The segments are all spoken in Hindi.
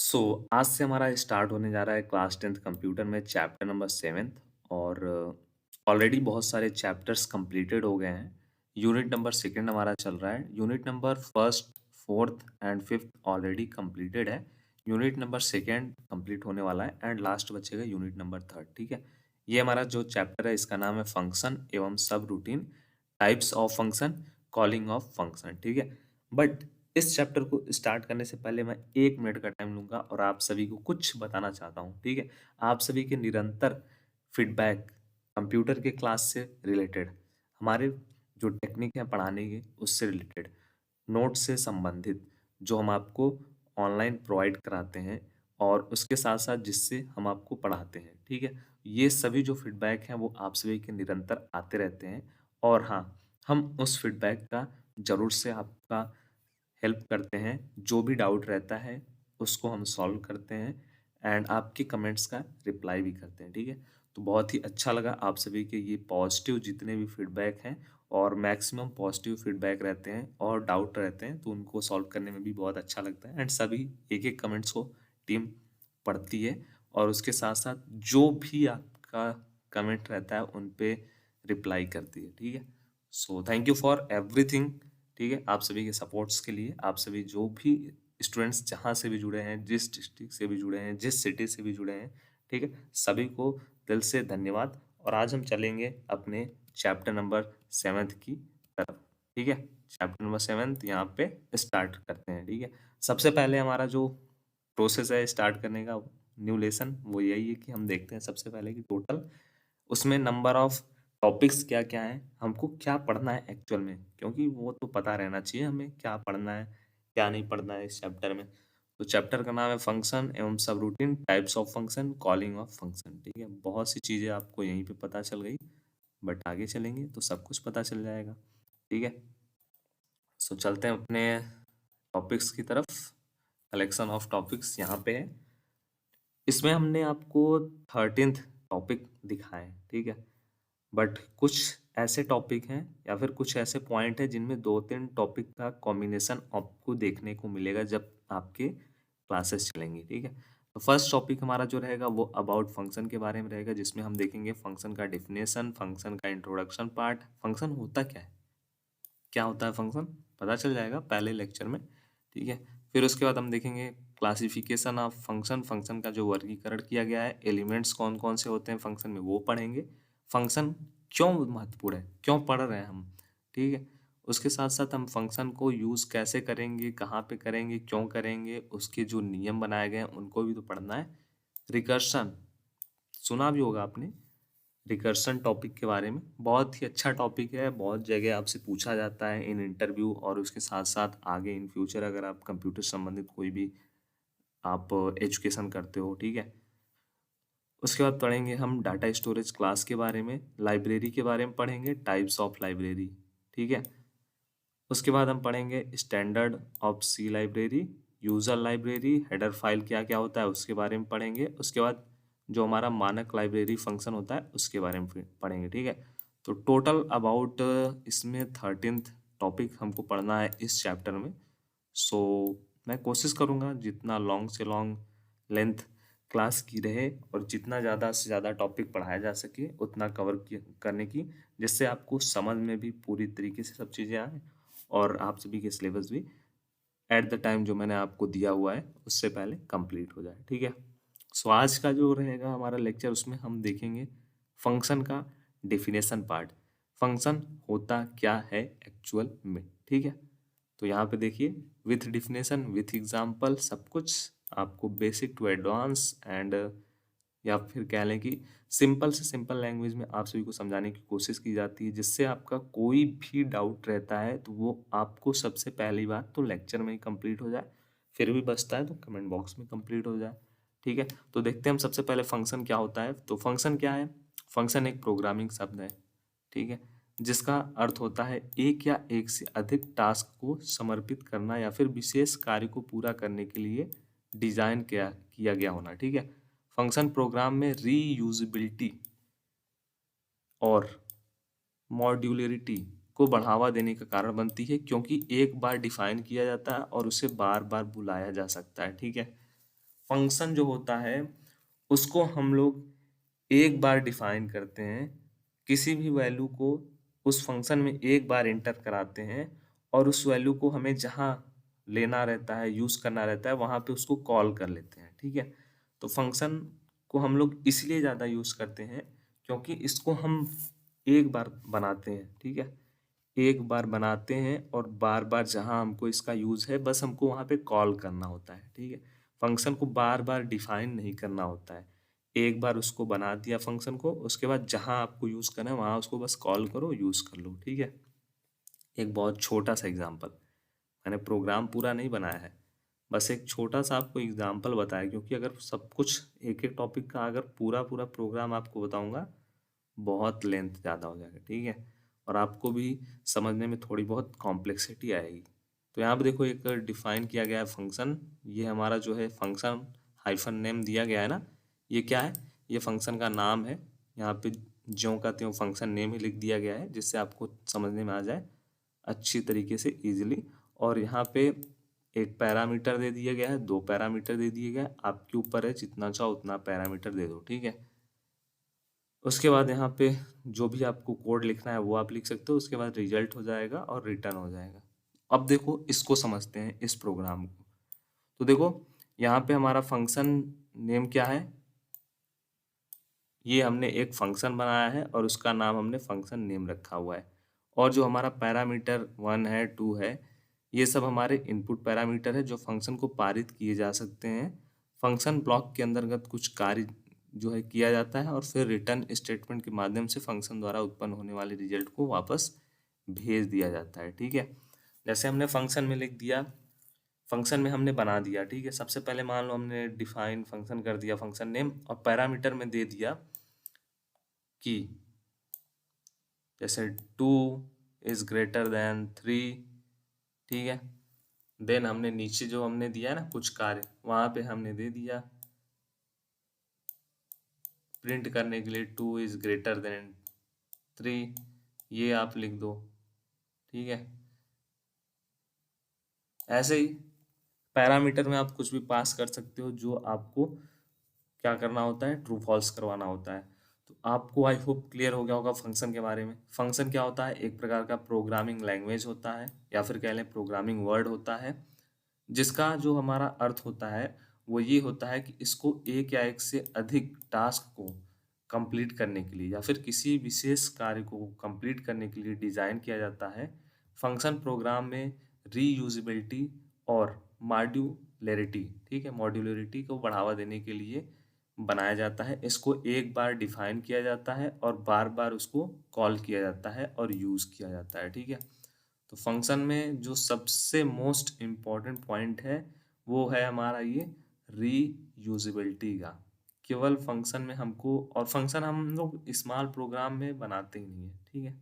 आज से हमारा स्टार्ट होने जा रहा है क्लास 10th कंप्यूटर में चैप्टर नंबर 7th। और ऑलरेडी बहुत सारे चैप्टर्स कंप्लीटेड हो गए हैं। यूनिट नंबर सेकंड हमारा चल रहा है। Unit number first, fourth and fifth already completed है। यूनिट नंबर सेकंड कंप्लीट होने वाला है एंड लास्ट बचेगा यूनिट नंबर थर्ड। ठीक है, ये हमारा जो चैप्टर है इसका नाम है फंक्शन एवं सब routine, types of function, calling of function. ठीक है, बट इस चैप्टर को स्टार्ट करने से पहले मैं 1 मिनट का टाइम लूंगा और आप सभी को कुछ बताना चाहता हूँ। ठीक है, आप सभी के निरंतर फीडबैक कंप्यूटर के क्लास से रिलेटेड, हमारे जो टेक्निक है पढ़ाने के उससे रिलेटेड, नोट से संबंधित जो हम आपको ऑनलाइन प्रोवाइड कराते हैं और उसके साथ साथ जिससे हम आपको पढ़ाते हैं। ठीक है, ये सभी जो फीडबैक हैं वो आप सभी के निरंतर आते रहते हैं। और हाँ, हम उस फीडबैक का जरूर से आपका हेल्प करते हैं। जो भी डाउट रहता है उसको हम सॉल्व करते हैं एंड आपके कमेंट्स का रिप्लाई भी करते हैं। ठीक है, तो बहुत ही अच्छा लगा आप सभी के ये पॉजिटिव जितने भी फीडबैक हैं, और मैक्सिमम पॉजिटिव फीडबैक रहते हैं और डाउट रहते हैं तो उनको सॉल्व करने में भी बहुत अच्छा लगता है। एंड सभी एक एक कमेंट्स को टीम पढ़ती है और उसके साथ साथ जो भी आपका कमेंट रहता है उन पे रिप्लाई करती है। ठीक है, so thank you for everything. ठीक है, आप सभी के सपोर्ट्स के लिए, आप सभी जो भी स्टूडेंट्स जहाँ से भी जुड़े हैं, जिस डिस्ट्रिक्ट से भी जुड़े हैं, जिस सिटी से भी जुड़े हैं, ठीक है, सभी को दिल से धन्यवाद। और आज हम चलेंगे अपने चैप्टर नंबर 7th की तरफ। ठीक है, चैप्टर नंबर 7th यहाँ पे स्टार्ट करते हैं। ठीक है, सबसे पहले हमारा जो प्रोसेस है स्टार्ट करने का, न्यू लेसन, वो यही है कि हम देखते हैं सबसे पहले कि टोटल उसमें नंबर ऑफ टॉपिक्स क्या क्या है, हमको क्या पढ़ना है एक्चुअल में, क्योंकि वो तो पता रहना चाहिए हमें क्या पढ़ना है क्या नहीं पढ़ना है इस चैप्टर में। तो चैप्टर का नाम है फंक्शन एवं सब routine, types of function, calling of function. ठीक है, बहुत सी चीज़ें आपको यहीं पे पता चल गई, बट आगे चलेंगे तो सब कुछ पता चल जाएगा। ठीक है, सो चलते हैं अपने टॉपिक्स की तरफ। कलेक्शन ऑफ टॉपिक्स यहाँ पे है। इसमें हमने आपको 13th टॉपिक दिखाए। ठीक है, बट कुछ ऐसे टॉपिक हैं या फिर कुछ ऐसे पॉइंट है जिनमें 2-3 टॉपिक का कॉम्बिनेशन आपको देखने को मिलेगा जब आपके क्लासेस चलेंगी। ठीक है, तो फर्स्ट टॉपिक हमारा जो रहेगा वो अबाउट फंक्शन के बारे में रहेगा, जिसमें हम देखेंगे फंक्शन का डिफिनेशन, फंक्शन का इंट्रोडक्शन पार्ट, फंक्शन होता क्या है, क्या होता है फंक्शन, पता चल जाएगा पहले लेक्चर में। ठीक है, फिर उसके बाद हम देखेंगे क्लासिफिकेशन ऑफ फंक्शन, फंक्शन का जो वर्गीकरण किया गया है, एलिमेंट्स कौन कौन से होते हैं फंक्शन में वो पढ़ेंगे, फंक्शन क्यों महत्वपूर्ण है, क्यों पढ़ रहे हैं हम। ठीक है, उसके साथ साथ हम फंक्शन को यूज़ कैसे करेंगे, कहाँ पे करेंगे, क्यों करेंगे, उसके जो नियम बनाए गए हैं उनको भी तो पढ़ना है। रिकर्शन सुना भी होगा आपने, रिकर्सन टॉपिक के बारे में, बहुत ही अच्छा टॉपिक है, बहुत जगह आपसे पूछा जाता है इन इंटरव्यू, और उसके साथ साथ आगे इन फ्यूचर अगर आप कंप्यूटर संबंधित कोई भी आप एजुकेशन करते हो। ठीक है, उसके बाद पढ़ेंगे हम डाटा स्टोरेज क्लास के बारे में, लाइब्रेरी के बारे में पढ़ेंगे, टाइप्स ऑफ लाइब्रेरी। ठीक है, उसके बाद हम पढ़ेंगे standard of C library, user library, header file क्या क्या होता है उसके बारे में पढ़ेंगे। उसके बाद जो हमारा मानक लाइब्रेरी फंक्शन होता है उसके बारे में फिर पढ़ेंगे। ठीक है, तो टोटल अबाउट इसमें 13th टॉपिक हमको पढ़ना है इस चैप्टर में। सो मैं कोशिश करूँगा जितना लॉन्ग से लॉन्ग लेंथ क्लास की रहे और जितना ज़्यादा से ज़्यादा टॉपिक पढ़ाया जा सके उतना करने की, जिससे आपको समझ में भी पूरी तरीके से सब चीज़ें आए और आप सभी के सिलेबस भी एट द टाइम जो मैंने आपको दिया हुआ है उससे पहले कंप्लीट हो जाए। ठीक है, सो आज का जो रहेगा हमारा लेक्चर उसमें हम देखेंगे फंक्शन का डेफिनेशन पार्ट, फंक्शन होता क्या है एक्चुअल में। ठीक है, तो यहाँ पे देखिए विथ डिफिनेशन विथ एग्जाम्पल सब कुछ आपको बेसिक टू एडवांस एंड, या फिर कह लें कि सिंपल से सिंपल लैंग्वेज में आप सभी को समझाने की कोशिश की जाती है, जिससे आपका कोई भी डाउट रहता है तो वो आपको सबसे पहली बात तो लेक्चर में ही कंप्लीट हो जाए, फिर भी बचता है तो कमेंट बॉक्स में कंप्लीट हो जाए। ठीक है, तो देखते हैं हम सबसे पहले फंक्शन क्या होता है। तो फंक्शन क्या है, फंक्शन एक प्रोग्रामिंग शब्द है। ठीक है, जिसका अर्थ होता है एक या एक से अधिक टास्क को समर्पित करना या फिर विशेष कार्य को पूरा करने के लिए डिजाइन किया गया होना। ठीक है, फंक्शन प्रोग्राम में रीयूजेबिलिटी और मॉड्यूलरिटी को बढ़ावा देने का कारण बनती है, क्योंकि एक बार डिफाइन किया जाता है और उसे बार बार बुलाया जा सकता है। ठीक है, फंक्शन जो होता है उसको हम लोग एक बार डिफाइन करते हैं, किसी भी वैल्यू को उस फंक्शन में एक बार एंटर कराते हैं और उस वैल्यू को हमें जहाँ लेना रहता है, यूज़ करना रहता है, वहाँ पे उसको कॉल कर लेते हैं, ठीक है। तो फंक्शन को हम लोग इसलिए ज़्यादा यूज़ करते हैं क्योंकि इसको हम एक बार बनाते हैं, ठीक है। एक बार बनाते हैं और बार बार जहाँ हमको इसका यूज़ है बस हमको वहाँ पे कॉल करना होता है, ठीक है। फंक्शन को बार बार डिफाइन नहीं करना होता है। एक बार उसको बना दिया फंक्शन को, उसके बाद जहाँ आपको यूज़ करना है वहाँ उसको बस कॉल करो, यूज़ कर लो, ठीक है। एक बहुत छोटा सा एग्जांपल, मैंने प्रोग्राम पूरा नहीं बनाया है, बस एक छोटा सा आपको एग्जांपल बताया, क्योंकि अगर सब कुछ एक एक टॉपिक का अगर पूरा पूरा प्रोग्राम आपको बताऊंगा बहुत लेंथ ज़्यादा हो जाएगा, ठीक है, और आपको भी समझने में थोड़ी बहुत कॉम्प्लेक्सिटी आएगी। तो यहाँ पे देखो एक डिफाइन किया गया है फंक्शन, ये हमारा जो है फंक्शन हाइफन नेम दिया गया है ना, ये क्या है, ये फंक्शन का नाम है। यहाँ पे ज्यों का त्यों फंक्शन नेम ही लिख दिया गया है जिससे आपको समझने में आ जाए अच्छी तरीके से इजीली। और यहाँ पे एक पैरामीटर दे दिया गया है, दो पैरामीटर दे दिए गए, आपके ऊपर है जितना चाहो उतना पैरामीटर दे दो, ठीक है। उसके बाद यहाँ पे जो भी आपको कोड लिखना है वो आप लिख सकते हो, उसके बाद रिजल्ट हो जाएगा और रिटर्न हो जाएगा। अब देखो इसको समझते हैं इस प्रोग्राम को। तो देखो यहाँ पे हमारा फंक्शन नेम क्या है, ये हमने एक फंक्शन बनाया है और उसका नाम हमने फंक्शन नेम रखा हुआ है। और जो हमारा पैरामीटर 1 है 2 है, ये सब हमारे इनपुट पैरामीटर है जो फंक्शन को पारित किए जा सकते हैं। फंक्शन ब्लॉक के अंतर्गत कुछ कार्य जो है किया जाता है और फिर रिटर्न स्टेटमेंट के माध्यम से फंक्शन द्वारा उत्पन्न होने वाले रिजल्ट को वापस भेज दिया जाता है, ठीक है। जैसे हमने फंक्शन में लिख दिया, फंक्शन में हमने बना दिया, ठीक है। सबसे पहले मान लो हमने डिफाइन फंक्शन कर दिया फंक्शन नेम, और पैरामीटर में दे दिया कि जैसे 2 इज ग्रेटर देन 3, ठीक है। देन हमने नीचे जो हमने दिया है ना कुछ कार्य, वहां पे हमने दे दिया प्रिंट करने के लिए 2 इज ग्रेटर देन 3, ये आप लिख दो, ठीक है। ऐसे ही पैरामीटर में आप कुछ भी पास कर सकते हो जो आपको क्या करना होता है, ट्रू फॉल्स करवाना होता है। तो आपको आई होप क्लियर हो गया होगा फंक्शन के बारे में। फंक्शन क्या होता है, एक प्रकार का प्रोग्रामिंग लैंग्वेज होता है या फिर कह लें प्रोग्रामिंग वर्ड होता है, जिसका जो हमारा अर्थ होता है वो ये होता है कि इसको एक या एक से अधिक टास्क को कंप्लीट करने के लिए या फिर किसी विशेष कार्य को कंप्लीट करने के लिए डिज़ाइन किया जाता है। फंक्शन प्रोग्राम में रीयूजिबिलिटी और मॉड्यूलरिटी, ठीक है, मॉड्यूलरिटी को बढ़ावा देने के लिए बनाया जाता है। इसको एक बार डिफाइन किया जाता है और बार बार उसको कॉल किया जाता है और यूज़ किया जाता है, ठीक है। तो फंक्शन में जो सबसे मोस्ट इम्पॉर्टेंट पॉइंट है वो है हमारा ये रीयूजिबिलिटी का। केवल फंक्शन में हमको, और फंक्शन हम लोग स्मॉल प्रोग्राम में बनाते ही नहीं है, ठीक है।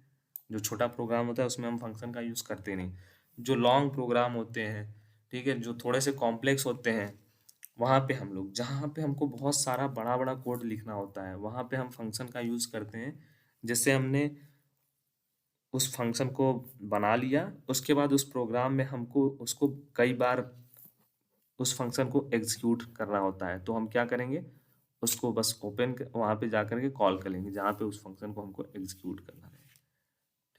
जो छोटा प्रोग्राम होता है उसमें हम फंक्शन का यूज़ करते नहीं। जो लॉन्ग प्रोग्राम होते हैं, ठीक है, जो थोड़े से कॉम्प्लेक्स होते हैं, वहाँ पे हम लोग, जहाँ पे हमको बहुत सारा बड़ा बड़ा कोड लिखना होता है, वहाँ पे हम फंक्शन का यूज़ करते हैं। जैसे हमने उस फंक्शन को बना लिया, उसके बाद उस प्रोग्राम में हमको उसको कई बार उस फंक्शन को एग्जीक्यूट करना होता है, तो हम क्या करेंगे, उसको बस ओपन वहाँ पे जा करके कॉल कर लेंगे जहाँ पे उस फंक्शन को हमको एग्जीक्यूट करना है,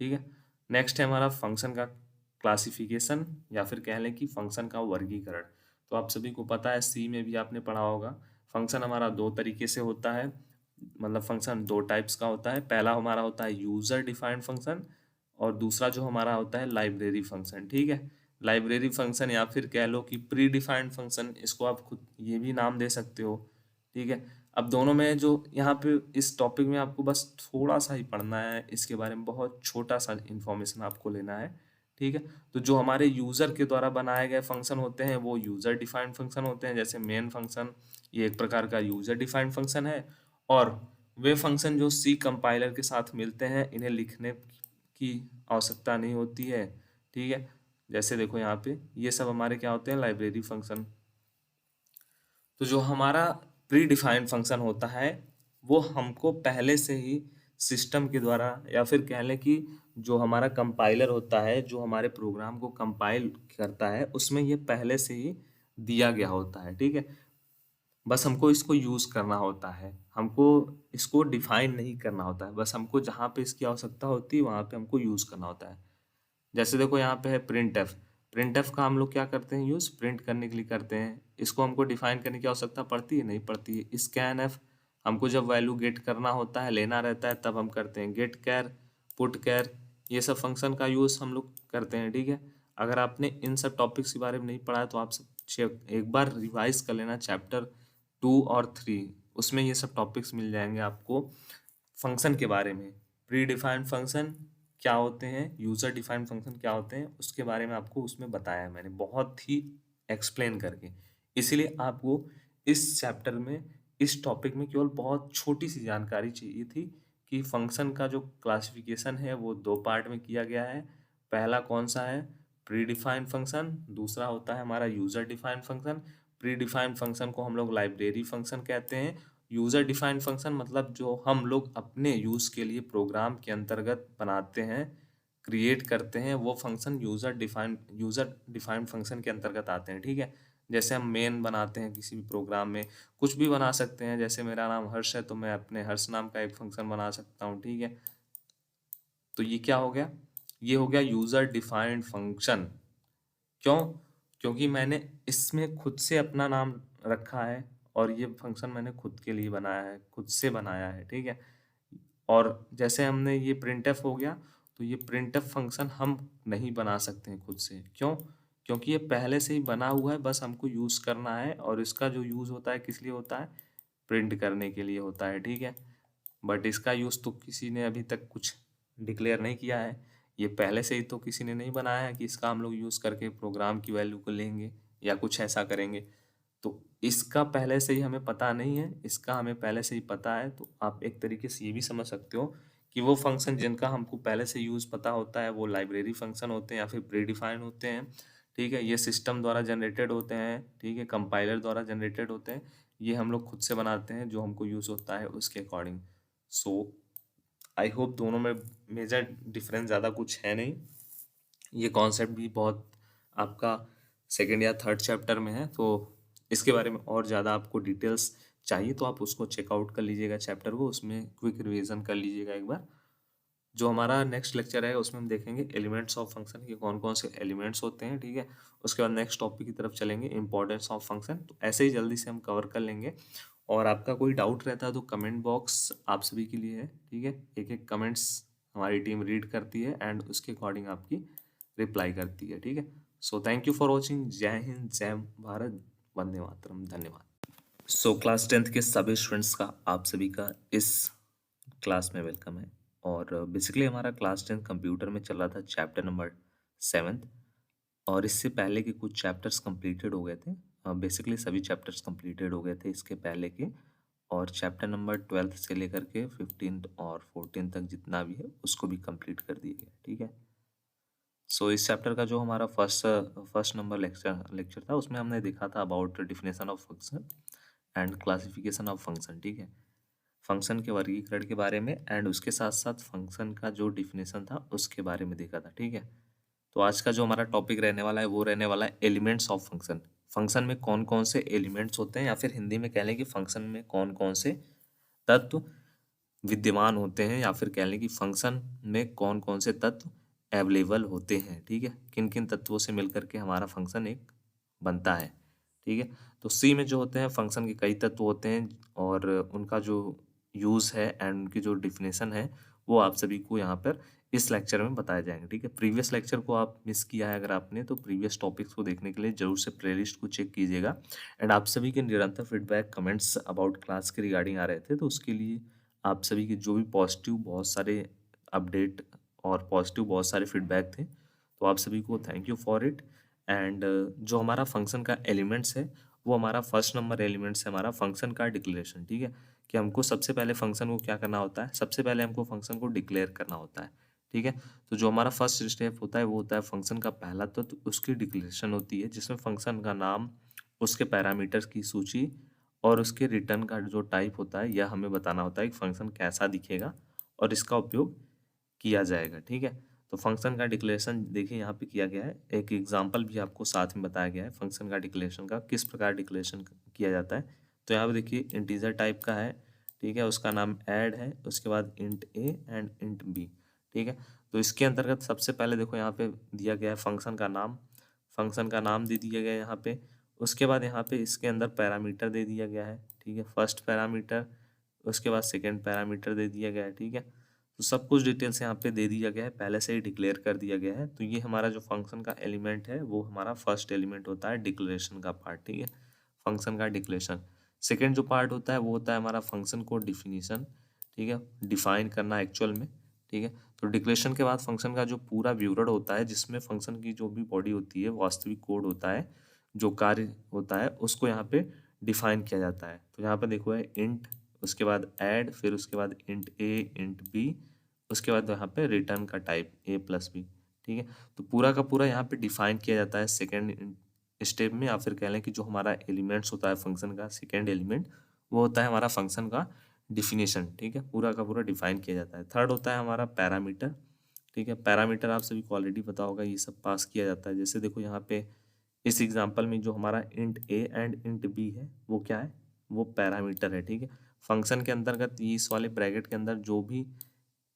ठीक है। नेक्स्ट है हमारा फंक्शन का क्लासिफिकेशन या फिर कह लें कि फंक्शन का वर्गीकरण। तो आप सभी को पता है, सी में भी आपने पढ़ा होगा, फंक्शन हमारा दो तरीके से होता है, मतलब फंक्शन दो टाइप्स का होता है। पहला हमारा होता है यूजर डिफाइंड फंक्शन और दूसरा जो हमारा होता है लाइब्रेरी फंक्शन, ठीक है। लाइब्रेरी फंक्शन या फिर कह लो कि प्री डिफाइंड फंक्शन, इसको आप खुद ये भी नाम दे सकते हो, ठीक है। अब दोनों में जो यहाँ पे इस टॉपिक में आपको बस थोड़ा सा ही पढ़ना है, इसके बारे में बहुत छोटा सा इंफॉर्मेशन आपको लेना है, ठीक है। तो जो हमारे यूजर के द्वारा बनाए गए फंक्शन होते हैं वो यूजर डिफाइंड फंक्शन होते हैं, जैसे मेन फंक्शन, ये एक प्रकार का यूजर डिफाइंड फंक्शन है। और वे फंक्शन जो सी कंपाइलर के साथ मिलते हैं, इन्हें लिखने की आवश्यकता नहीं होती है, ठीक है। जैसे देखो यहाँ पे ये सब हमारे क्या होते हैं, लाइब्रेरी फंक्शन। तो जो हमारा प्री डिफाइंड फंक्शन होता है वो हमको पहले से ही सिस्टम के द्वारा या फिर कह लें कि जो हमारा कंपाइलर होता है जो हमारे प्रोग्राम को कंपाइल करता है उसमें ये पहले से ही दिया गया होता है, ठीक है। बस हमको इसको यूज़ करना होता है, हमको इसको डिफाइन नहीं करना होता है, बस हमको जहाँ पे इसकी आवश्यकता होती है वहाँ पे हमको यूज़ करना होता है। जैसे देखो यहाँ पे है प्रिंट एफ। प्रिंट एफ का हम लोग क्या करते हैं यूज़, प्रिंट करने के लिए करते हैं। इसको हमको डिफाइन करने की आवश्यकता पड़ती है, नहीं पड़ती है। स्कैन एफ हमको जब वैल्यू गेट करना होता है, लेना रहता है, तब हम करते हैं। गेट कैर, पुट कैर, ये सब फंक्शन का यूज़ हम लोग करते हैं, ठीक है। अगर आपने इन सब टॉपिक्स के बारे में नहीं पढ़ा है तो आप सब एक बार रिवाइज कर लेना चैप्टर 2 और 3, उसमें ये सब टॉपिक्स मिल जाएंगे आपको फंक्शन के बारे में। प्री डिफाइंड फंक्शन क्या होते हैं, यूजर डिफाइंड फंक्शन क्या होते हैं, उसके बारे में आपको उसमें बताया है मैंने बहुत ही एक्सप्लेन करके। इसीलिए आपको इस चैप्टर में, इस टॉपिक में केवल बहुत छोटी सी जानकारी चाहिए थी कि फंक्शन का जो क्लासिफिकेशन है वो 2 पार्ट में किया गया है। पहला कौन सा है, प्री डिफाइंड फंक्शन, दूसरा होता है हमारा user defined function. Pre defined function को हम लोग लाइब्रेरी फंक्शन कहते हैं। यूजर डिफाइंड फंक्शन मतलब जो हम लोग अपने यूज के लिए प्रोग्राम के अंतर्गत बनाते हैं, क्रिएट करते हैं, वो फंक्शन यूजर डिफाइंड फंक्शन के अंतर्गत आते हैं, ठीक है। जैसे हम मेन बनाते हैं किसी भी प्रोग्राम में, कुछ भी बना सकते हैं। जैसे मेरा नाम हर्ष है तो मैं अपने हर्ष नाम का एक फंक्शन बना सकता हूँ, ठीक है। तो ये क्या हो गया, ये हो गया यूजर डिफाइंड फंक्शन। क्यों, क्योंकि मैंने इसमें खुद से अपना नाम रखा है और ये फंक्शन मैंने खुद के लिए बनाया है, खुद से बनाया है, ठीक है। और जैसे हमने ये printf हो गया, तो ये printf फंक्शन हम नहीं बना सकते हैं खुद से। क्यों, क्योंकि ये पहले से ही बना हुआ है, बस हमको यूज़ करना है। और इसका जो यूज़ होता है किस लिए होता है, प्रिंट करने के लिए होता है, ठीक है। बट इसका यूज़ तो किसी ने अभी तक कुछ डिक्लेयर नहीं किया है। ये पहले से ही तो किसी ने नहीं बनाया है कि इसका हम लोग यूज़ करके प्रोग्राम की वैल्यू को लेंगे या कुछ ऐसा करेंगे। तो इसका पहले से ही हमें पता नहीं है, इसका हमें पहले से ही पता है। तो आप एक तरीके से ये भी समझ सकते हो कि वो फंक्शन जिनका हमको पहले से यूज़ पता होता है वो लाइब्रेरी फंक्शन होते हैं या फिर प्री डिफाइंड होते हैं, ठीक है। ये सिस्टम द्वारा जनरेटेड होते हैं, ठीक है, कंपाइलर द्वारा जनरेटेड होते हैं। ये हम लोग खुद से बनाते हैं जो हमको यूज़ होता है उसके अकॉर्डिंग। सो आई होप दोनों में मेजर डिफरेंस ज़्यादा कुछ है नहीं। ये कॉन्सेप्ट भी बहुत आपका सेकंड या थर्ड चैप्टर में है, तो इसके बारे में और ज़्यादा आपको डिटेल्स चाहिए तो आप उसको चेकआउट कर लीजिएगा चैप्टर को, उसमें क्विक रिवीजन कर लीजिएगा एक बार। जो हमारा नेक्स्ट लेक्चर है उसमें हम देखेंगे एलिमेंट्स ऑफ फंक्शन के कौन कौन से एलिमेंट्स होते हैं, ठीक है। उसके बाद नेक्स्ट टॉपिक की तरफ चलेंगे, इंपॉर्टेंस ऑफ फंक्शन। तो ऐसे ही जल्दी से हम कवर कर लेंगे। और आपका कोई डाउट रहता है तो कमेंट बॉक्स आप सभी के लिए है, ठीक है। एक एक कमेंट्स हमारी टीम रीड करती है एंड उसके अकॉर्डिंग आपकी रिप्लाई करती है, ठीक है। So thank you for watching. जय हिंद, जय भारत, वंदे मातरम, धन्यवाद। सो क्लास 10th के सभी स्टूडेंट्स का आप सभी का इस क्लास में वेलकम है। और बेसिकली हमारा क्लास 10 कंप्यूटर में चल रहा था चैप्टर नंबर 7th। और इससे पहले के कुछ चैप्टर्स कंप्लीटेड हो गए थे, बेसिकली सभी चैप्टर्स कंप्लीटेड हो गए थे इसके पहले के। और चैप्टर नंबर 12th से लेकर के 15th और 14th तक जितना भी है उसको भी कंप्लीट कर दिया गया, ठीक है। सो इस चैप्टर का जो हमारा फर्स्ट नंबर लेक्चर था उसमें हमने देखा था about definition of function and classification of function, ठीक है। फंक्शन के वर्गीकरण के बारे में एंड उसके साथ साथ फंक्शन का जो डिफिनेशन था उसके बारे में देखा था, ठीक है। तो आज का जो हमारा टॉपिक रहने वाला है वो रहने वाला है एलिमेंट्स ऑफ फंक्शन। फंक्शन में कौन कौन से एलिमेंट्स होते हैं, या फिर हिंदी में कह लें कि फंक्शन में कौन कौन से तत्व विद्यमान होते हैं, या फिर कह लें कि फंक्शन में कौन कौन से तत्व अवेलेबल होते हैं, ठीक है। किन किन तत्वों से मिलकर के हमारा फंक्शन एक बनता है, ठीक है। तो सी में जो होते हैं फंक्शन के कई तत्व होते हैं और उनका जो यूज़ है एंड उनकी जो डिफिनेशन है वो आप सभी को यहाँ पर इस लेक्चर में बताए जाएंगे, ठीक है। प्रीवियस लेक्चर को आप मिस किया है अगर आपने, तो प्रीवियस टॉपिक्स को देखने के लिए जरूर से प्लेलिस्ट को चेक कीजिएगा। एंड आप सभी के निरंतर फीडबैक कमेंट्स अबाउट क्लास के रिगार्डिंग आ रहे थे, तो उसके लिए आप सभी के जो भी पॉजिटिव बहुत सारे अपडेट और पॉजिटिव बहुत सारे फीडबैक थे, तो आप सभी को thank you for it. And जो हमारा फंक्शन का एलिमेंट्स है वो हमारा फर्स्ट नंबर एलिमेंट्स है हमारा फंक्शन का डिक्लेरेशन, ठीक है। कि हमको सबसे पहले फंक्शन को क्या करना होता है, सबसे पहले हमको फंक्शन को डिक्लेयर करना होता है, ठीक है। तो जो हमारा फर्स्ट स्टेप होता है वो होता है फंक्शन का पहला तो उसकी डिक्लेरेशन होती है, जिसमें फंक्शन का नाम, उसके पैरामीटर्स की सूची और उसके रिटर्न का जो टाइप होता है यह हमें बताना होता है कि फंक्शन कैसा दिखेगा और इसका उपयोग किया जाएगा, ठीक है। तो फंक्शन का डिक्लेरेशन देखिए यहाँ पे किया गया है, एक एग्जांपल भी आपको साथ में बताया गया है फंक्शन का डिक्लेरेशन का किस प्रकार डिक्लेरेशन किया जाता है। तो यहाँ पे देखिए इंटीजर टाइप का है, ठीक है, उसका नाम ऐड है, उसके बाद int A and int B, ठीक है। तो इसके अंतर्गत सबसे पहले देखो यहाँ पे दिया गया है फंक्शन का नाम दे दिया गया है यहाँ पे। उसके बाद यहाँ पे इसके अंदर पैरामीटर दे दिया गया है, ठीक है, फर्स्ट पैरामीटर, उसके बाद सेकेंड पैरामीटर दे दिया गया है, ठीक है। तो सब कुछ डिटेल्स यहाँ पे दे दिया गया है, पहले से ही डिक्लेयर कर दिया गया है। तो ये हमारा जो फंक्शन का एलिमेंट है वो हमारा फर्स्ट एलिमेंट होता है, डिक्लेरेशन का पार्ट, ठीक है, फंक्शन का डिक्लेरेशन। सेकेंड जो पार्ट होता है वो होता है हमारा फंक्शन को डिफिनीशन, ठीक है, डिफाइन करना एक्चुअल में, ठीक है। तो डिक्लेरेशन के बाद फंक्शन का जो पूरा विवरण होता है, जिसमें फंक्शन की जो भी बॉडी होती है, वास्तविक कोड होता है, जो कार्य होता है, उसको यहाँ पे डिफाइन किया जाता है। तो यहाँ पे देखो है इंट, उसके बाद ऐड, फिर उसके बाद इंट ए इंट बी, उसके बाद यहाँ पे रिटर्न का टाइप ए प्लस बी, ठीक है। तो पूरा का पूरा यहाँ पे डिफाइन किया जाता है सेकेंड स्टेप में, या फिर कह लें कि जो हमारा एलिमेंट्स होता है फंक्शन का सेकेंड एलिमेंट, वो होता है हमारा फंक्शन का डिफिनीशन, ठीक है, पूरा का पूरा डिफाइन किया जाता है। थर्ड होता है हमारा पैरामीटर, ठीक है। पैरामीटर आप सभी को ऑलरेडी पता होगा, ये सब पास किया जाता है। जैसे देखो यहाँ पे इस एग्जांपल में जो हमारा int A and int B है वो क्या है, वो पैरामीटर है, ठीक है। फंक्शन के अंतर्गत ये इस वाले ब्रैकेट के अंदर जो भी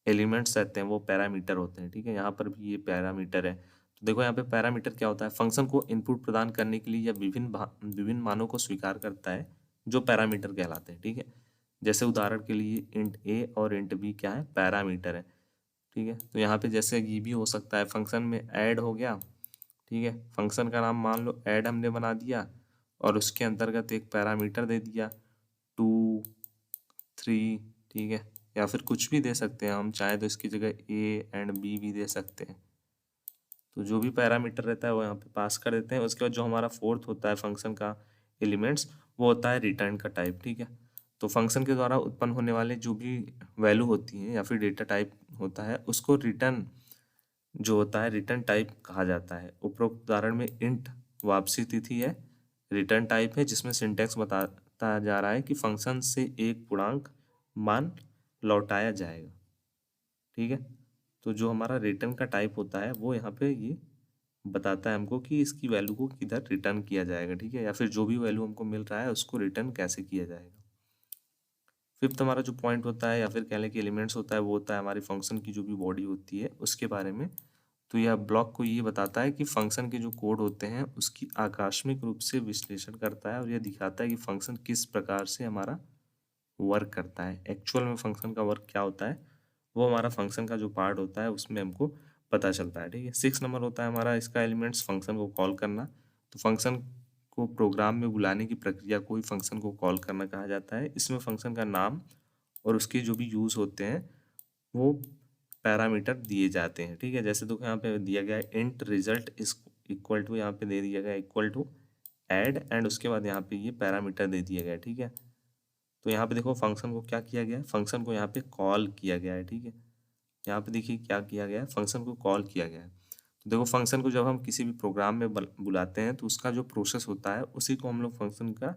एलिमेंट्स रहते हैं वो पैरामीटर होते हैं, ठीक है। यहाँ पर भी ये पैरामीटर है। तो देखो यहाँ पे पैरामीटर क्या होता है, फंक्शन को इनपुट प्रदान करने के लिए या विभिन्न मानों को स्वीकार करता है, जो पैरामीटर कहलाते हैं, ठीक है। जैसे उदाहरण के लिए इंट ए और इंट बी क्या है, पैरामीटर है, ठीक है। तो यहाँ पे जैसे ये भी हो सकता है, फंक्शन में ऐड हो गया, ठीक है, फंक्शन का नाम मान लो ऐड हमने बना दिया, और उसके अंतर्गत एक पैरामीटर दे दिया 2 3, ठीक है, या फिर कुछ भी दे सकते हैं हम चाहे तो इसकी जगह ए एंड बी भी दे सकते हैं। तो जो भी पैरामीटर रहता है वो यहाँ पे पास कर देते हैं। उसके बाद जो हमारा फोर्थ होता है फंक्शन का एलिमेंट्स, वो होता है रिटर्न का टाइप, ठीक है। तो फंक्शन के द्वारा उत्पन्न होने वाले जो भी वैल्यू होती है या फिर डेटा टाइप होता है, उसको रिटर्न जो होता है रिटर्न टाइप कहा जाता है। उपरोक्त उदाहरण में इंट वापसी तिथि है, रिटर्न टाइप है, जिसमें सिंटैक्स बताता जा रहा है कि फंक्शन से एक पूर्णांक मान लौटाया जाएगा, ठीक है। तो जो हमारा रिटर्न का टाइप होता है वो यहाँ पे ये बताता है हमको कि इसकी वैल्यू को किधर रिटर्न किया जाएगा, ठीक है, या फिर जो भी वैल्यू हमको मिल रहा है उसको रिटर्न कैसे किया जाएगा। फिफ्थ हमारा जो पॉइंट होता है या फिर कह लें कि एलिमेंट्स होता है, वो होता है हमारी फंक्शन की जो भी बॉडी होती है उसके बारे में। तो यह ब्लॉक को ये बताता है कि फंक्शन के जो कोड होते हैं उसकी आकस्मिक रूप से विश्लेषण करता है, और यह दिखाता है कि फंक्शन किस प्रकार से हमारा वर्क करता है, एक्चुअल में फंक्शन का वर्क क्या होता है, वो हमारा फंक्शन का जो पार्ट होता है उसमें हमको पता चलता है, ठीक है। 6 नंबर होता है हमारा इसका एलिमेंट्स, फंक्शन को कॉल करना। तो फंक्शन को प्रोग्राम में बुलाने की प्रक्रिया को ही फंक्शन को कॉल करना कहा जाता है। इसमें फंक्शन का नाम और उसके जो भी यूज़ होते हैं वो पैरामीटर दिए जाते हैं, ठीक है। जैसे देखो यहाँ पे दिया गया है int result is equal to, यहाँ पे दे दिया गया इक्वल टू ऐड, एंड उसके बाद यहाँ पे ये पैरामीटर दे दिया गया है, ठीक है। तो यहाँ पे देखो फंक्शन को क्या किया गया है, फंक्शन को यहाँ पे कॉल किया गया है, ठीक है। यहाँ पे देखिए क्या किया गया है, फंक्शन को कॉल किया गया है। तो देखो फंक्शन को जब हम किसी भी प्रोग्राम में बुलाते हैं तो उसका जो प्रोसेस होता है उसी को हम लोग फंक्शन का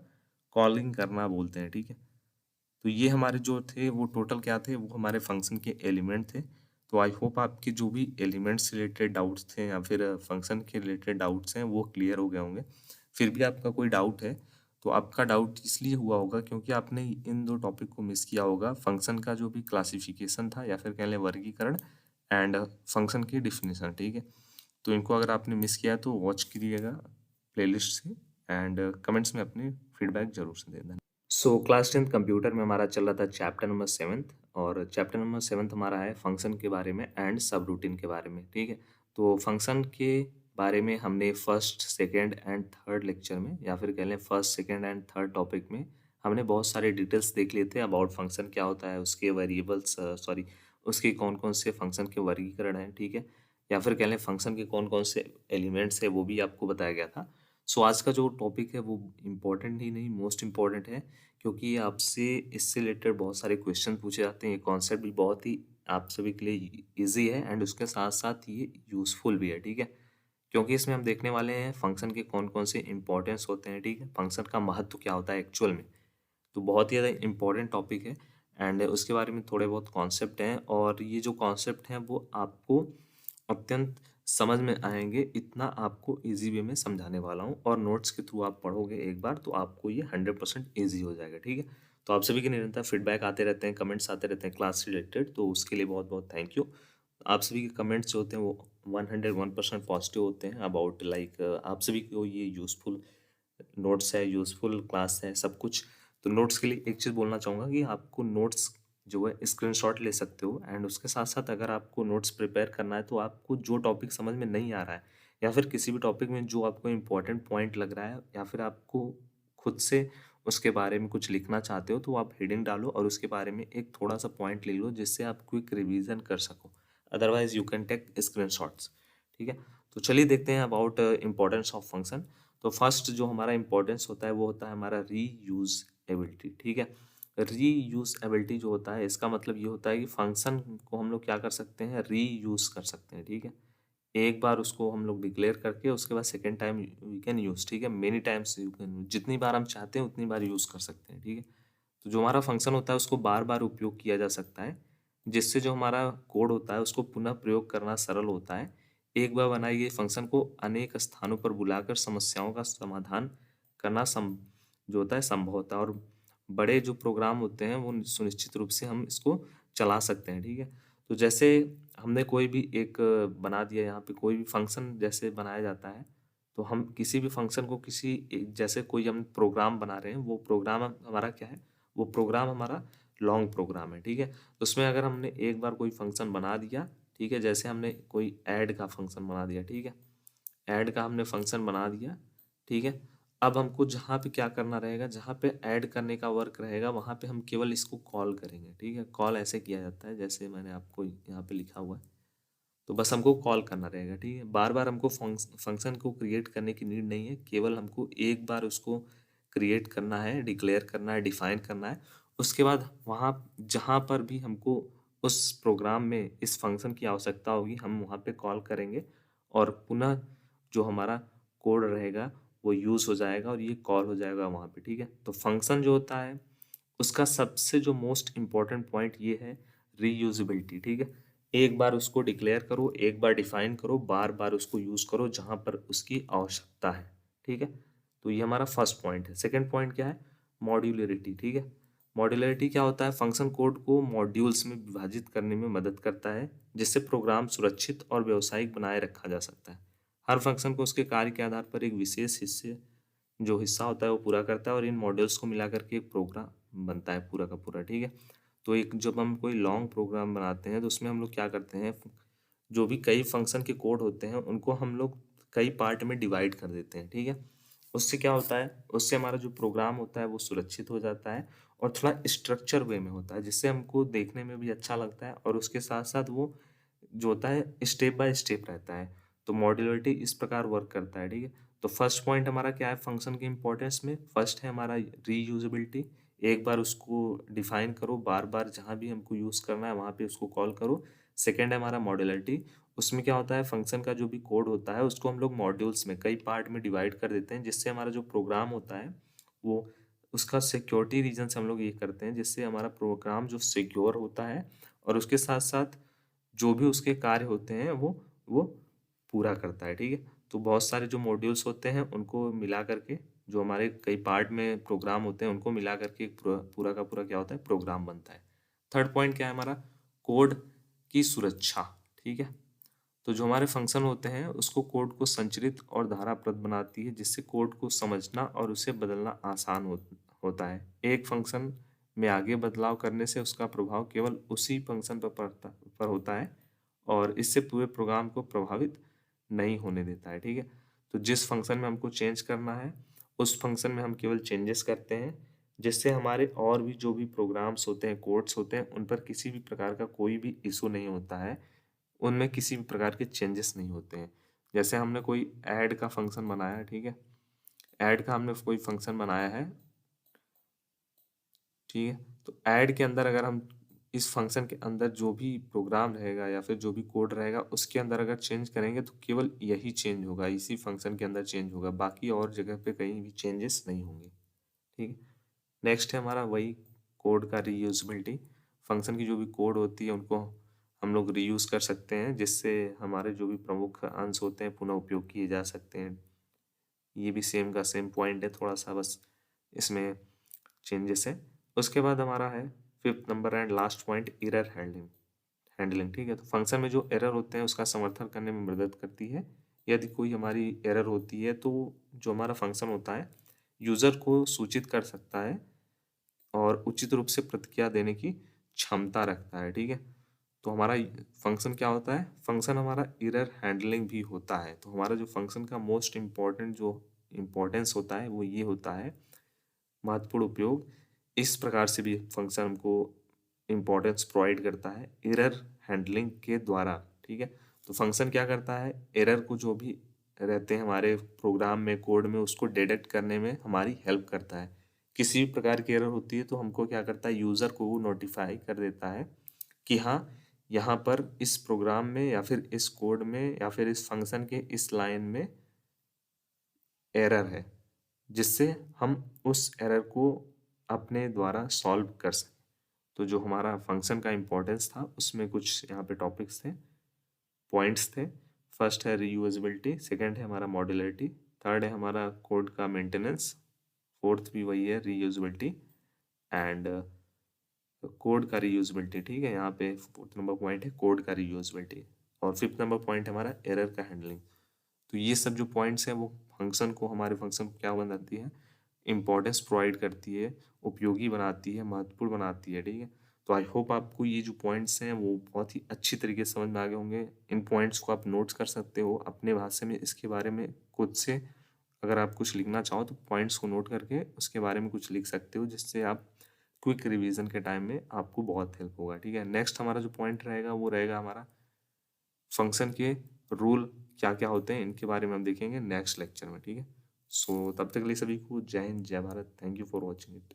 कॉलिंग करना बोलते हैं, ठीक है। तो ये हमारे जो थे वो टोटल क्या थे, वो हमारे फंक्शन के एलिमेंट थे। तो आई होप आपके जो भी एलिमेंट्स से रिलेटेड डाउट्स थे या फिर फंक्शन के रिलेटेड डाउट्स हैं वो क्लियर हो गए होंगे। फिर भी आपका कोई डाउट है तो आपका डाउट इसलिए हुआ होगा क्योंकि आपने इन दो टॉपिक को मिस किया होगा, फंक्शन का जो भी क्लासिफिकेशन था या फिर कह लें वर्गीकरण, एंड फंक्शन की डिफिनीशन, ठीक है। तो इनको अगर आपने मिस किया तो वॉच कीजिएगा प्लेलिस्ट से, एंड कमेंट्स में अपनी फीडबैक जरूर से दे देना। सो क्लास 10th कंप्यूटर में हमारा चल रहा था चैप्टर नंबर 7th, और चैप्टर नंबर 7th हमारा है फंक्शन के बारे में एंड सब रूटीन के बारे में, ठीक है। तो फंक्शन के बारे में हमने first second and third lecture में या फिर कह लें first second and third topic में हमने बहुत सारे डिटेल्स देख लिए थे अबाउट फंक्शन क्या होता है, उसके वेरिएबल्स सॉरी उसके कौन कौन से फंक्शन के वर्गीकरण हैं, ठीक है, या फिर कह लें फंक्शन के कौन कौन से एलिमेंट्स है वो भी आपको बताया गया था। सो आज का जो टॉपिक है वो इम्पोर्टेंट ही नहीं मोस्ट इम्पॉर्टेंट है, क्योंकि आपसे इससे रिलेटेड बहुत सारे क्वेश्चन पूछे जाते हैं। ये कॉन्सेप्ट भी बहुत ही आप सभी के लिए इजी है एंड उसके साथ साथ ये यूज़फुल भी है, ठीक है, क्योंकि इसमें हम देखने वाले हैं फंक्शन के कौन कौन से इंपॉर्टेंस होते हैं, ठीक है, फंक्शन का महत्व क्या होता है एक्चुअल में। तो बहुत ही ज़्यादा इम्पोर्टेंट टॉपिक है, एंड उसके बारे में थोड़े बहुत कॉन्सेप्ट हैं, और ये जो कॉन्सेप्ट हैं वो आपको अत्यंत समझ में आएंगे इतना आपको इजी वे में समझाने वाला हूँ, और नोट्स के थ्रू आप पढ़ोगे एक बार तो आपको ये 100% ईजी हो जाएगा। ठीक है, तो आप सभी के निरंतर फीडबैक आते रहते हैं, कमेंट्स आते रहते हैं क्लास से रिलेटेड, तो उसके लिए बहुत बहुत थैंक यू। आप सभी के कमेंट्स जो होते हैं वो 101% पॉजिटिव होते हैं अबाउट लाइक आप सभी को ये यूज़फुल नोट्स है, यूज़फुल क्लास है, सब कुछ। तो नोट्स के लिए एक चीज़ बोलना चाहूँगा कि आपको नोट्स जो है स्क्रीनशॉट ले सकते हो, एंड उसके साथ साथ अगर आपको नोट्स प्रिपेयर करना है तो आपको जो टॉपिक समझ में नहीं आ रहा है या फिर किसी भी टॉपिक में जो आपको इम्पोर्टेंट पॉइंट लग रहा है या फिर आपको खुद से उसके बारे में कुछ लिखना चाहते हो, तो आप हेडिंग डालो और उसके बारे में एक थोड़ा सा पॉइंट ले लो जिससे आप क्विक रिवीजन कर सको। Otherwise you can take screenshots. ठीक है, तो चलिए देखते हैं अबाउट इम्पोर्टेंस ऑफ फंक्शन। तो फर्स्ट जो हमारा इम्पोर्टेंस होता है वो होता है हमारा री यूज एबिलिटी। ठीक है, री यूज एबिलिटी जो होता है इसका मतलब ये होता है कि फंक्शन को हम लोग क्या कर सकते हैं, री यूज कर सकते हैं। ठीक है, एक बार उसको हम लोग डिक्लेयर करके उसके बाद second time we can use. ठीक है, many times you can use, जितनी बार हम चाहते हैं उतनी बार यूज कर सकते हैं। ठीक है, तो जो हमारा फंक्शन होता है उसको बार बार उपयोग किया जा सकता है, जिससे जो हमारा कोड होता है उसको पुनः प्रयोग करना सरल होता है। एक बार बनाई गई फंक्शन को अनेक स्थानों पर बुलाकर समस्याओं का समाधान करना जो होता है संभव होता है, और बड़े जो प्रोग्राम होते हैं वो सुनिश्चित रूप से हम इसको चला सकते हैं। ठीक है, तो जैसे हमने कोई भी एक बना दिया, यहाँ पे कोई भी फंक्शन जैसे बनाया जाता है, तो हम किसी भी फंक्शन को जैसे कोई हम प्रोग्राम बना रहे हैं, वो प्रोग्राम हमारा क्या है, वो प्रोग्राम हमारा लॉन्ग प्रोग्राम है। ठीक है, तो उसमें अगर हमने एक बार कोई फंक्शन बना दिया, ठीक है, जैसे हमने कोई ऐड का फंक्शन बना दिया। ठीक है, ऐड का हमने फंक्शन बना दिया। ठीक है, अब हमको जहाँ पे क्या करना रहेगा, जहाँ पे ऐड करने का वर्क रहेगा वहाँ पे हम केवल इसको कॉल करेंगे। ठीक है, कॉल ऐसे किया जाता है जैसे मैंने आपको यहाँ पे लिखा हुआ है, तो बस हमको कॉल करना रहेगा। ठीक है, बार बार हमको फंक्शन को क्रिएट करने की नीड नहीं है, केवल हमको एक बार उसको क्रिएट करना है, डिक्लेयर करना है, डिफाइन करना है। उसके बाद वहाँ जहाँ पर भी हमको उस प्रोग्राम में इस फंक्शन की आवश्यकता होगी हम वहाँ पे कॉल करेंगे, और पुनः जो हमारा कोड रहेगा वो यूज़ हो जाएगा और ये कॉल हो जाएगा वहाँ पे। ठीक है, तो फंक्शन जो होता है उसका सबसे जो मोस्ट इम्पॉर्टेंट पॉइंट ये है, रीयूजेबिलिटी। ठीक है, एक बार उसको डिक्लेयर करो, एक बार डिफाइन करो, बार बार उसको यूज़ करो जहाँ पर उसकी आवश्यकता है। ठीक है, तो ये हमारा फर्स्ट पॉइंट है। सेकंड पॉइंट क्या है, मॉड्यूलरिटी। ठीक है, मॉड्यूलरिटी क्या होता है, फंक्शन कोड को मॉड्यूल्स में विभाजित करने में मदद करता है, जिससे प्रोग्राम सुरक्षित और व्यावसायिक बनाए रखा जा सकता है। हर फंक्शन को उसके कार्य के आधार पर एक विशेष हिस्सा होता है वो पूरा करता है, और इन मॉड्यूल्स को मिला करके एक प्रोग्राम बनता है पूरा का पूरा। ठीक है, तो एक जब हम कोई लॉन्ग प्रोग्राम बनाते हैं तो उसमें हम लोग क्या करते हैं, जो भी कई फंक्शन के कोड होते हैं उनको हम लोग कई पार्ट में डिवाइड कर देते हैं। ठीक है, उससे क्या होता है, उससे हमारा जो प्रोग्राम होता है वो सुरक्षित हो जाता है और थोड़ा स्ट्रक्चर वे में होता है, जिससे हमको देखने में भी अच्छा लगता है, और उसके साथ साथ वो जो होता है स्टेप बाय स्टेप रहता है। तो मॉड्यूलरिटी इस प्रकार वर्क करता है। ठीक है, तो फर्स्ट पॉइंट हमारा क्या है फंक्शन के इंपॉर्टेंस में, फर्स्ट है हमारा रीयूजेबिलिटी। एक बार उसको डिफाइन करो, बार बार जहाँ भी हमको यूज़ करना है वहाँ पे उसको कॉल करो। सेकेंड है हमारा मॉड्यूलरिटी, उसमें क्या होता है फंक्शन का जो भी कोड होता है उसको हम लोग मॉड्यूल्स में कई पार्ट में डिवाइड कर देते हैं, जिससे हमारा जो प्रोग्राम होता है वो उसका सिक्योरिटी रीजन से हम लोग ये करते हैं, जिससे हमारा प्रोग्राम जो सिक्योर होता है और उसके साथ साथ जो भी उसके कार्य होते हैं वो पूरा करता है। ठीक है, तो बहुत सारे जो मॉड्यूल्स होते हैं उनको मिला करके, जो हमारे कई पार्ट में प्रोग्राम होते हैं उनको मिला करके एक पूरा पूरा का पूरा क्या होता है प्रोग्राम बनता है। थर्ड पॉइंट क्या है हमारा, कोड की सुरक्षा। ठीक है, तो जो हमारे फंक्शन होते हैं उसको कोड को संरचित और धाराप्रद बनाती है, जिससे कोड को समझना और उसे बदलना आसान होता है। एक फंक्शन में आगे बदलाव करने से उसका प्रभाव केवल उसी फंक्शन पर होता है, और इससे पूरे प्रोग्राम को प्रभावित नहीं होने देता है। ठीक है, तो जिस फंक्शन में हमको चेंज करना है उस फंक्शन में हम केवल चेंजेस करते हैं, जिससे हमारे और भी जो भी प्रोग्राम्स होते हैं, कोड्स होते हैं, उन पर किसी भी प्रकार का कोई भी इशू नहीं होता है, उनमें किसी भी प्रकार के चेंजेस नहीं होते हैं। जैसे हमने कोई ऐड का फंक्शन बनाया है। ठीक है, ऐड का हमने कोई फंक्शन बनाया है। ठीक है, तो ऐड के अंदर अगर हम इस फंक्शन के अंदर जो भी प्रोग्राम रहेगा या फिर जो भी कोड रहेगा उसके अंदर अगर चेंज करेंगे तो केवल यही चेंज होगा, इसी फंक्शन के अंदर चेंज होगा, बाकी और जगह पे कहीं भी चेंजेस नहीं होंगे। ठीक है, नेक्स्ट है हमारा वही कोड का रीयूजेबिलिटी। फंक्शन की जो भी कोड होती है उनको हम लोग रीयूज़ कर सकते हैं, जिससे हमारे जो भी प्रमुख अंश होते हैं पुनः उपयोग किए जा सकते हैं। ये भी सेम का सेम पॉइंट है, थोड़ा सा बस इसमें चेंजेस है। उसके बाद हमारा है 5th number and last point, error handling. ठीक है, तो फंक्शन में जो एरर होते हैं उसका समर्थन करने में मदद करती है। यदि कोई हमारी एरर होती है तो जो हमारा फंक्शन होता है यूज़र को सूचित कर सकता है और उचित रूप से प्रतिक्रिया देने की क्षमता रखता है। ठीक है, तो हमारा फंक्शन क्या होता है, फंक्शन हमारा एरर हैंडलिंग भी होता है। तो हमारा जो फंक्शन का मोस्ट इम्पॉर्टेंट जो इम्पोर्टेंस होता है वो ये होता है, महत्वपूर्ण उपयोग। इस प्रकार से भी फंक्शन हमको इम्पोर्टेंस प्रोवाइड करता है एरर हैंडलिंग के द्वारा। ठीक है, तो फंक्शन क्या करता है, एरर को जो भी रहते हैं हमारे प्रोग्राम में, कोड में, उसको डिटेक्ट करने में हमारी हेल्प करता है। किसी भी प्रकार की एरर होती है तो हमको क्या करता है, यूज़र को वो नोटिफाई कर देता है कि हाँ, यहाँ पर इस प्रोग्राम में या फिर इस कोड में या फिर इस फंक्शन के इस लाइन में एरर है, जिससे हम उस एरर को अपने द्वारा सॉल्व कर सकें। तो जो हमारा फंक्शन का इम्पोर्टेंस था उसमें कुछ यहाँ पे टॉपिक्स थे, पॉइंट्स थे। फर्स्ट है रीयूजेबिलिटी, सेकंड है हमारा मॉड्यूलरिटी, थर्ड है हमारा कोड का मेंटेनेंस, फोर्थ भी वही है रीयूजेबिलिटी एंड कोड का रीयूजेबिलिटी। ठीक है, यहाँ पे 4th नंबर पॉइंट है कोड का रीयूजेबिलिटी और 5th नंबर पॉइंट है हमारा एरर का हैंडलिंग। तो ये सब जो पॉइंट्स हैं वो फंक्शन को, हमारे फंक्शन को क्या बनाती है, इम्पोर्टेंस प्रोवाइड करती है, उपयोगी बनाती है, महत्वपूर्ण बनाती है। ठीक है, तो आई होप आपको ये जो पॉइंट्स हैं वो बहुत ही अच्छी तरीके से समझ में आ गए होंगे। इन पॉइंट्स को आप नोट्स कर सकते हो अपने भाषा में, इसके बारे में खुद से अगर आप कुछ लिखना चाहो तो पॉइंट्स को नोट करके उसके बारे में कुछ लिख सकते हो, जिससे आप क्विक रिवीजन के टाइम में आपको बहुत हेल्प होगा। ठीक है, नेक्स्ट हमारा जो पॉइंट रहेगा वो रहेगा हमारा फंक्शन के रूल क्या क्या होते हैं, इनके बारे में हम देखेंगे नेक्स्ट लेक्चर में। ठीक है, सो तब तक के लिए सभी को जय हिंद, जय Bharat. Thank you for watching it.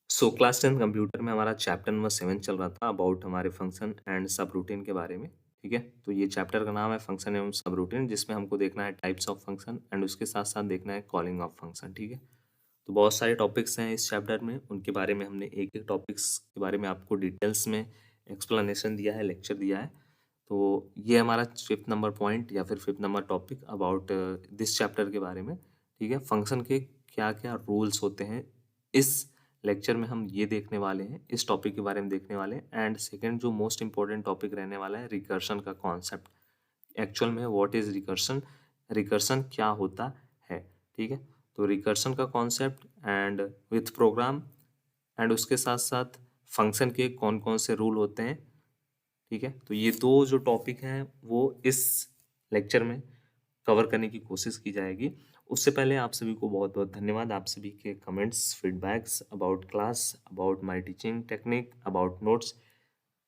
So class 10 computer में हमारा चैप्टर नंबर 7 चल रहा था, अबाउट हमारे फंक्शन एंड सब रूटीन के बारे में। ठीक है, तो ये चैप्टर का नाम है फंक्शन एवं सब रूटीन, जिसमें हमको देखना है टाइप्स ऑफ फंक्शन एंड उसके साथ साथ देखना है कॉलिंग ऑफ फंक्शन। ठीक है, तो बहुत सारे टॉपिक्स हैं इस चैप्टर में, उनके बारे में हमने एक एक टॉपिक्स के बारे में आपको डिटेल्स में एक्सप्लेनेशन दिया है, लेक्चर दिया है। तो ये हमारा 5th नंबर पॉइंट या फिर 5th number topic about this chapter के बारे में। ठीक है, फंक्शन के क्या क्या रूल्स होते हैं इस लेक्चर में हम ये देखने वाले हैं, इस टॉपिक के बारे में देखने वाले हैं। एंड सेकेंड जो मोस्ट इंपॉर्टेंट टॉपिक रहने वाला है, रिकर्शन का कॉन्सेप्ट। एक्चुअल में व्हाट इज रिकर्शन, रिकर्शन क्या होता है। ठीक है, तो रिकर्शन का concept and with program and उसके साथ साथ फंक्शन के कौन कौन से रूल होते हैं। ठीक है, तो ये दो जो टॉपिक हैं वो इस लेक्चर में कवर करने की कोशिश की जाएगी। उससे पहले आप सभी को बहुत बहुत धन्यवाद, आप सभी के comments, feedbacks about class, about my teaching technique, about notes.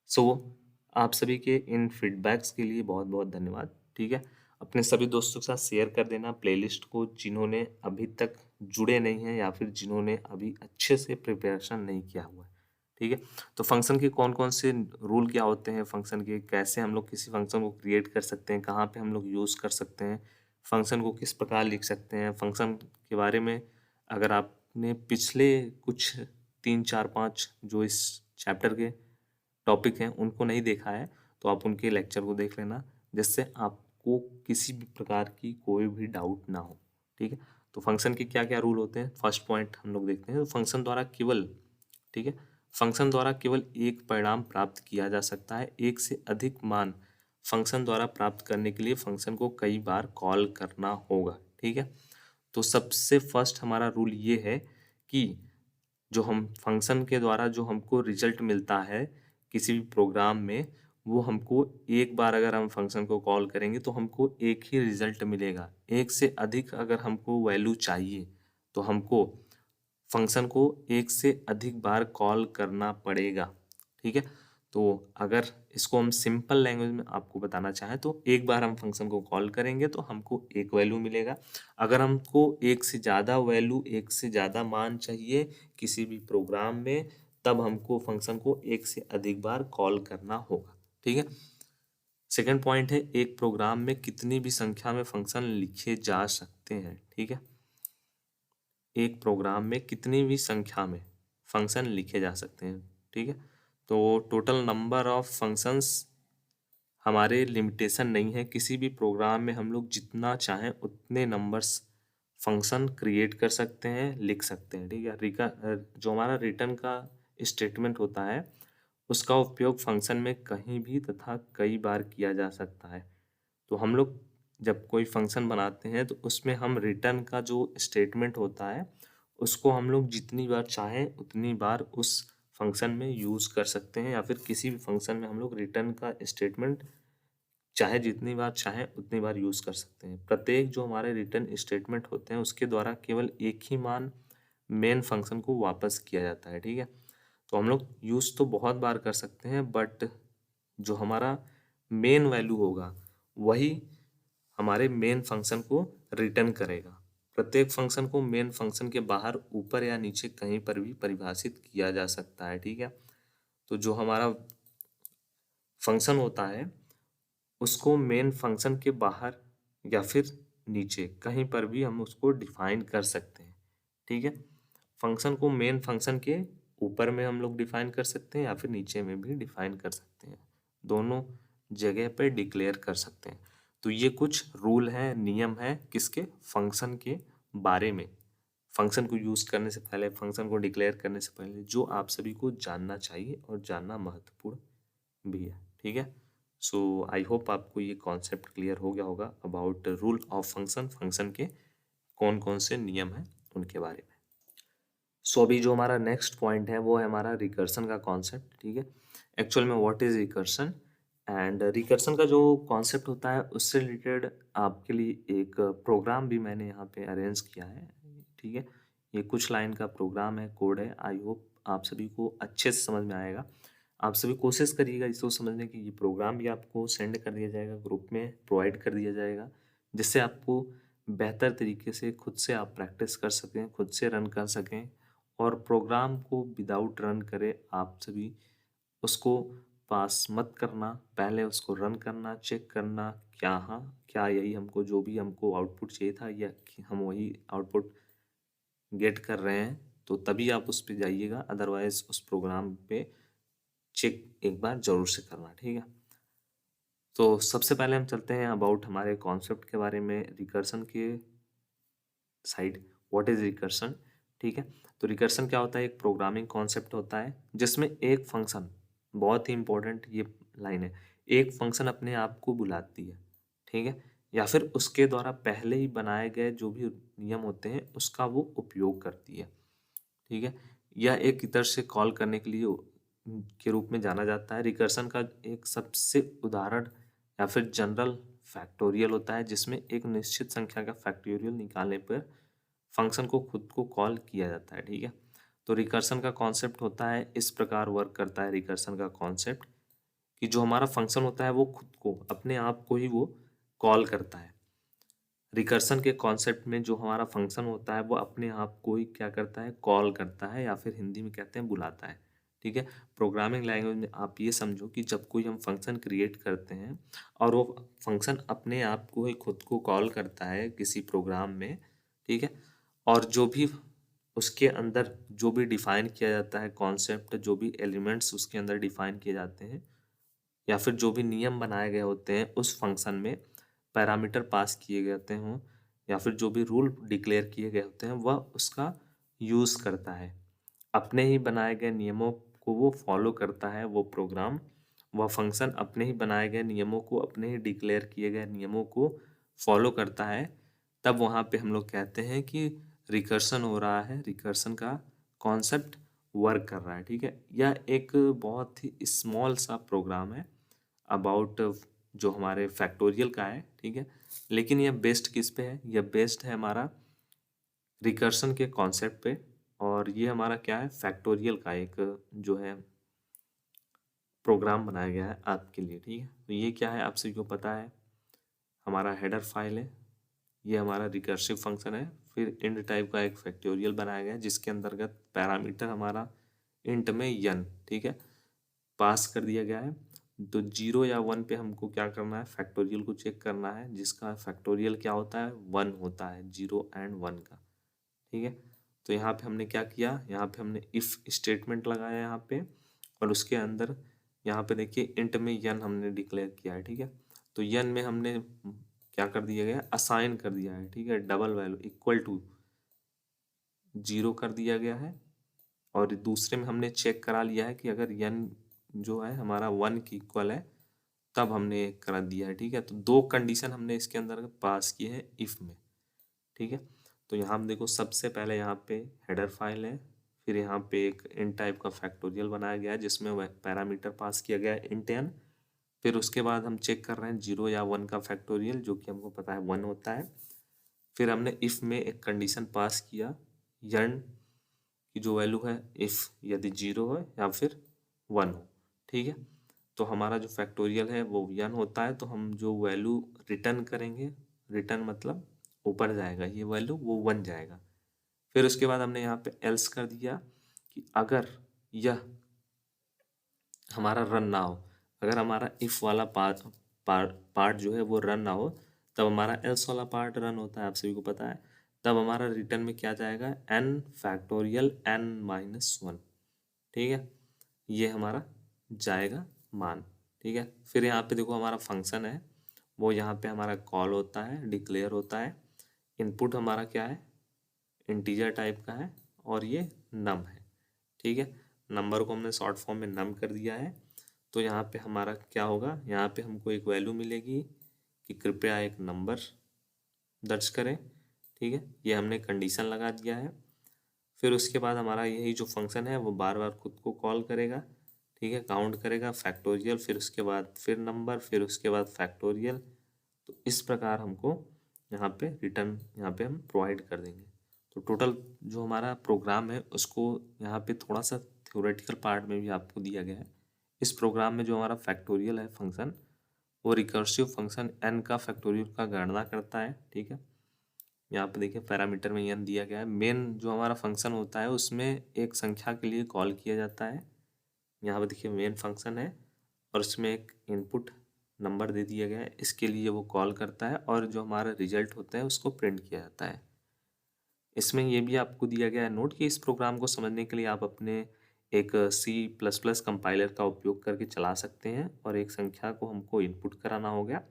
So आप सभी के इन फीडबैक्स के लिए बहुत बहुत धन्यवाद। ठीक है, अपने सभी दोस्तों के साथ शेयर कर देना प्लेलिस्ट को, जिन्होंने अभी तक जुड़े नहीं हैं या फिर जिन्होंने अभी अच्छे से प्रिपरेशन नहीं किया हुआ है। ठीक है, तो फंक्शन के कौन कौन से रूल क्या होते हैं, फंक्शन के कैसे हम लोग किसी फंक्शन को क्रिएट कर सकते हैं, कहाँ पे हम लोग यूज़ कर सकते हैं, फंक्शन को किस प्रकार लिख सकते हैं, फंक्शन के बारे में अगर आपने पिछले कुछ 3 4 5 जो इस चैप्टर के टॉपिक हैं उनको नहीं देखा है तो आप उनके लेक्चर को देख लेना, जिससे आपको किसी भी प्रकार की कोई भी डाउट ना हो। ठीक है, तो फंक्शन के क्या क्या रूल होते हैं, फर्स्ट पॉइंट हम लोग देखते हैं। तो फंक्शन द्वारा केवल, ठीक है, फंक्शन द्वारा केवल एक परिणाम प्राप्त किया जा सकता है। एक से अधिक मान फंक्शन द्वारा प्राप्त करने के लिए फंक्शन को कई बार कॉल करना होगा। ठीक है, तो सबसे फर्स्ट हमारा रूल ये है कि जो हम फंक्शन के द्वारा जो हमको रिजल्ट मिलता है किसी भी प्रोग्राम में, वो हमको एक बार अगर हम फंक्शन को कॉल करेंगे तो हमको एक ही रिजल्ट मिलेगा। एक से अधिक अगर हमको वैल्यू चाहिए तो हमको फंक्शन को एक से अधिक बार कॉल करना पड़ेगा। ठीक है, तो अगर इसको हम सिंपल लैंग्वेज में आपको बताना चाहें तो एक बार हम फंक्शन को कॉल करेंगे तो हमको एक वैल्यू मिलेगा। अगर हमको एक से ज़्यादा वैल्यू, एक से ज़्यादा मान चाहिए किसी भी प्रोग्राम में, तब हमको फंक्शन को एक से अधिक बार कॉल करना होगा। ठीक है, सेकेंड पॉइंट है एक प्रोग्राम में कितनी भी संख्या में फंक्शन लिखे जा सकते हैं। ठीक है, एक प्रोग्राम में कितनी भी संख्या में फंक्शन लिखे जा सकते हैं। ठीक है, तो टोटल नंबर ऑफ फंक्शंस हमारे लिमिटेशन नहीं है, किसी भी प्रोग्राम में हम लोग जितना चाहें उतने नंबर्स फंक्शन क्रिएट कर सकते हैं, लिख सकते हैं, ठीक है। जो हमारा रिटर्न का स्टेटमेंट होता है उसका उपयोग फंक्शन में कहीं भी तथा कई बार किया जा सकता है। तो हम लोग जब कोई फंक्शन बनाते हैं तो उसमें हम रिटर्न का जो स्टेटमेंट होता है उसको हम लोग जितनी बार चाहें उतनी बार उस फंक्शन में यूज़ कर सकते हैं, या फिर किसी भी फंक्शन में हम लोग रिटर्न का स्टेटमेंट चाहे जितनी बार चाहें उतनी बार यूज़ कर सकते हैं। प्रत्येक जो हमारे रिटर्न स्टेटमेंट होते हैं उसके द्वारा केवल एक ही मान मेन फंक्शन को वापस किया जाता है, ठीक है। तो हम लोग यूज़ तो बहुत बार कर सकते हैं, बट जो हमारा मेन वैल्यू होगा वही हमारे मेन फंक्शन को रिटर्न करेगा। प्रत्येक फंक्शन को मेन फंक्शन के बाहर ऊपर या नीचे कहीं पर भी परिभाषित किया जा सकता है, ठीक है। तो जो हमारा फंक्शन होता है उसको मेन फंक्शन के बाहर या फिर नीचे कहीं पर भी हम उसको डिफाइन कर सकते हैं, ठीक है। फंक्शन को मेन फंक्शन के ऊपर में हम लोग डिफाइन कर सकते हैं या फिर नीचे में भी डिफाइन कर सकते हैं, दोनों जगह पे डिक्लेयर कर सकते हैं। तो ये कुछ रूल हैं, नियम हैं किसके, फंक्शन के बारे में। फंक्शन को यूज़ करने से पहले, फंक्शन को डिक्लेयर करने से पहले, जो आप सभी को जानना चाहिए और जानना महत्वपूर्ण भी है, ठीक है। सो आई होप आपको ये कॉन्सेप्ट क्लियर हो गया होगा about rule of function, function के कौन कौन से नियम हैं उनके बारे में। सो अभी जो हमारा नेक्स्ट पॉइंट है वो है हमारा रिकर्सन का कॉन्सेप्ट, ठीक है। एक्चुअल में what is recursion, and recursion का जो कॉन्सेप्ट होता है उससे रिलेटेड आपके लिए एक प्रोग्राम भी मैंने यहाँ पे अरेंज किया है, ठीक है। ये कुछ लाइन का प्रोग्राम है, कोड है। आई होप आप सभी को अच्छे से समझ में आएगा। आप सभी कोशिश करिएगा इसको समझने की। ये प्रोग्राम भी आपको सेंड कर दिया जाएगा, ग्रुप में प्रोवाइड कर दिया जाएगा, जिससे आपको बेहतर तरीके से खुद से आप प्रैक्टिस कर सकें, खुद से रन कर सकें, और प्रोग्राम को विदाउट रन करे आप सभी उसको पास मत करना, पहले उसको रन करना, चेक करना क्या, हाँ क्या यही हमको, जो भी हमको आउटपुट चाहिए था या कि हम वही आउटपुट गेट कर रहे हैं, तो तभी आप उस पे जाइएगा। अदरवाइज उस प्रोग्राम पे चेक एक बार जरूर से करना, ठीक है। तो सबसे पहले हम चलते हैं अबाउट हमारे कॉन्सेप्ट के बारे में, रिकर्सन के साइड। व्हाट इज रिकर्सन, ठीक है। तो रिकर्सन क्या होता है, एक प्रोग्रामिंग कॉन्सेप्ट होता है जिसमें एक फंक्शन, बहुत ही इंपॉर्टेंट ये लाइन है, एक फंक्शन अपने आप को बुलाती है, ठीक है, या फिर उसके द्वारा पहले ही बनाए गए जो भी नियम होते हैं उसका वो उपयोग करती है, ठीक है। यह एक इतर से कॉल करने के लिए के रूप में जाना जाता है। रिकर्सन का एक सबसे उदाहरण या फिर जनरल फैक्टोरियल होता है, जिसमें एक निश्चित संख्या का फैक्टोरियल निकालने पर फंक्शन को खुद को कॉल किया जाता है, ठीक है। तो रिकर्सन का कॉन्सेप्ट होता है, इस प्रकार वर्क करता है रिकर्सन का कॉन्सेप्ट, कि जो हमारा फंक्शन होता है वो खुद को, अपने आप को ही वो कॉल करता है। रिकर्सन के कॉन्सेप्ट में जो हमारा फंक्शन होता है वो अपने आप को ही क्या करता है, कॉल करता है, या फिर हिंदी में कहते हैं बुलाता है, ठीक है। प्रोग्रामिंग लैंग्वेज में आप ये समझो कि जब कोई हम फंक्शन क्रिएट करते हैं और वो फंक्शन अपने आप को ही खुद को कॉल करता है किसी प्रोग्राम में, ठीक है, और जो भी उसके अंदर जो भी डिफाइन किया जाता है कॉन्सेप्ट, जो भी एलिमेंट्स उसके अंदर डिफाइन किए जाते हैं, या फिर जो भी नियम बनाए गए होते हैं उस फंक्शन में, पैरामीटर पास किए गए होते हों, या फिर जो भी रूल डिक्लेयर किए गए होते हैं वह उसका यूज़ करता है। अपने ही बनाए गए नियमों को वो फॉलो करता है, वो प्रोग्राम, वह फंक्शन अपने ही बनाए गए नियमों को, अपने ही डिक्लेयर किए गए नियमों को फॉलो करता है। तब वहाँ पे हम लोग कहते हैं कि रिकर्सन हो रहा है, रिकर्सन का कॉन्सेप्ट वर्क कर रहा है, ठीक है। यह एक बहुत ही स्मॉल सा प्रोग्राम है अबाउट जो हमारे फैक्टोरियल का है, ठीक है। लेकिन यह बेस्ड किस पे है, यह बेस्ड है हमारा रिकर्सन के कॉन्सेप्ट पे, और ये हमारा क्या है, फैक्टोरियल का एक जो है प्रोग्राम बनाया गया है आपके लिए, ठीक है। तो ये क्या है आप सभी को पता है, हमारा हेडर फाइल है, ये हमारा रिकर्सिव फंक्शन है। फिर इंड टाइप का एक फैक्टोरियल बनाया गया है जिसके अंतर्गत पैरामीटर हमारा इंट में n, ठीक है, पास कर दिया गया है। तो 0 या 1 पे हमको क्या करना है, फैक्टोरियल को चेक करना है, जिसका फैक्टोरियल क्या होता है, 1 होता है, 0 एंड 1 का, ठीक है। तो यहाँ पे हमने क्या किया, यहाँ पे हमने इफ स्टेटमेंट लगाया यहाँ पे, और उसके अंदर यहाँ पे देखिए इंट में यन हमने डिक्लेयर किया है, ठीक है। तो यन में हमने क्या कर दिया गया, असाइन कर दिया है, ठीक है। डबल वैल्यू इक्वल टू 0 कर दिया गया है। और दूसरे में हमने चेक करा लिया है कि अगर यन जो है हमारा 1 की इक्वल है, तब हमने कर दिया है, ठीक है। तो 2 कंडीशन हमने इसके अंदर पास किए हैं इफ़ में, ठीक है। तो यहाँ हम देखो, सबसे पहले यहाँ पे हेडर फाइल है, फिर यहाँ पे एक इन टाइप का फैक्टोरियल बनाया गया है जिसमें वह पैरामीटर पास किया गया है इंट n। फिर उसके बाद हम चेक कर रहे हैं 0 या 1 का फैक्टोरियल, जो कि हमको पता है 1 होता है। फिर हमने इफ़ में एक कंडीशन पास किया यन की जो वैल्यू है, इफ़ यदि 0 हो या फिर 1 हो, ठीक है। तो हमारा जो फैक्टोरियल है वो यन होता है, तो हम जो वैल्यू रिटर्न करेंगे, रिटर्न मतलब ऊपर जाएगा ये वैल्यू, वो 1 जाएगा। फिर उसके बाद हमने यहाँ पे एल्स कर दिया कि अगर यह हमारा रन ना हो, अगर हमारा इफ़ वाला पार्ट जो है वो रन ना हो, तब हमारा एल्स वाला पार्ट रन होता है, आप सभी को पता है। तब हमारा रिटर्न में क्या जाएगा, n फैक्टोरियल n-1, ठीक है। ये हमारा जाएगा मान, ठीक है। फिर यहाँ पे देखो हमारा फंक्शन है, वो यहाँ पे हमारा कॉल होता है, डिक्लेयर होता है। इनपुट हमारा क्या है, इंटीजर टाइप का है, और ये नम है, ठीक है। नंबर को हमने शॉर्ट फॉर्म में नम कर दिया है। तो यहाँ पे हमारा क्या होगा, यहाँ पे हमको एक वैल्यू मिलेगी कि कृपया एक नंबर दर्ज करें, ठीक है। ये हमने कंडीशन लगा दिया है। फिर उसके बाद हमारा यही जो फंक्शन है वो बार बार खुद को कॉल करेगा, ठीक है, काउंट करेगा फैक्टोरियल, फिर उसके बाद फिर नंबर, फिर उसके बाद फैक्टोरियल। तो इस प्रकार हमको यहाँ पे रिटर्न यहाँ पे हम प्रोवाइड कर देंगे। तो टोटल जो हमारा प्रोग्राम है उसको यहाँ पे थोड़ा सा थ्योरेटिकल पार्ट में भी आपको दिया गया है। इस प्रोग्राम में जो हमारा फैक्टोरियल है फंक्शन, वो रिकर्सिव फंक्शन n का फैक्टोरियल का गणना करता है, ठीक है। यहाँ पे देखिए पैरामीटर में n दिया गया है। मेन जो हमारा फंक्शन होता है उसमें एक संख्या के लिए कॉल किया जाता है। यहाँ पे देखिए मेन फंक्शन है और उसमें एक इनपुट नंबर दे दिया गया है, इसके लिए वो कॉल करता है और जो हमारा रिजल्ट होता है उसको प्रिंट किया जाता है। इसमें ये भी आपको दिया गया है नोट कि इस प्रोग्राम को समझने के लिए आप अपने एक C++ कंपाइलर का उपयोग करके चला सकते हैं, और एक संख्या को हमको इनपुट कराना हो गया,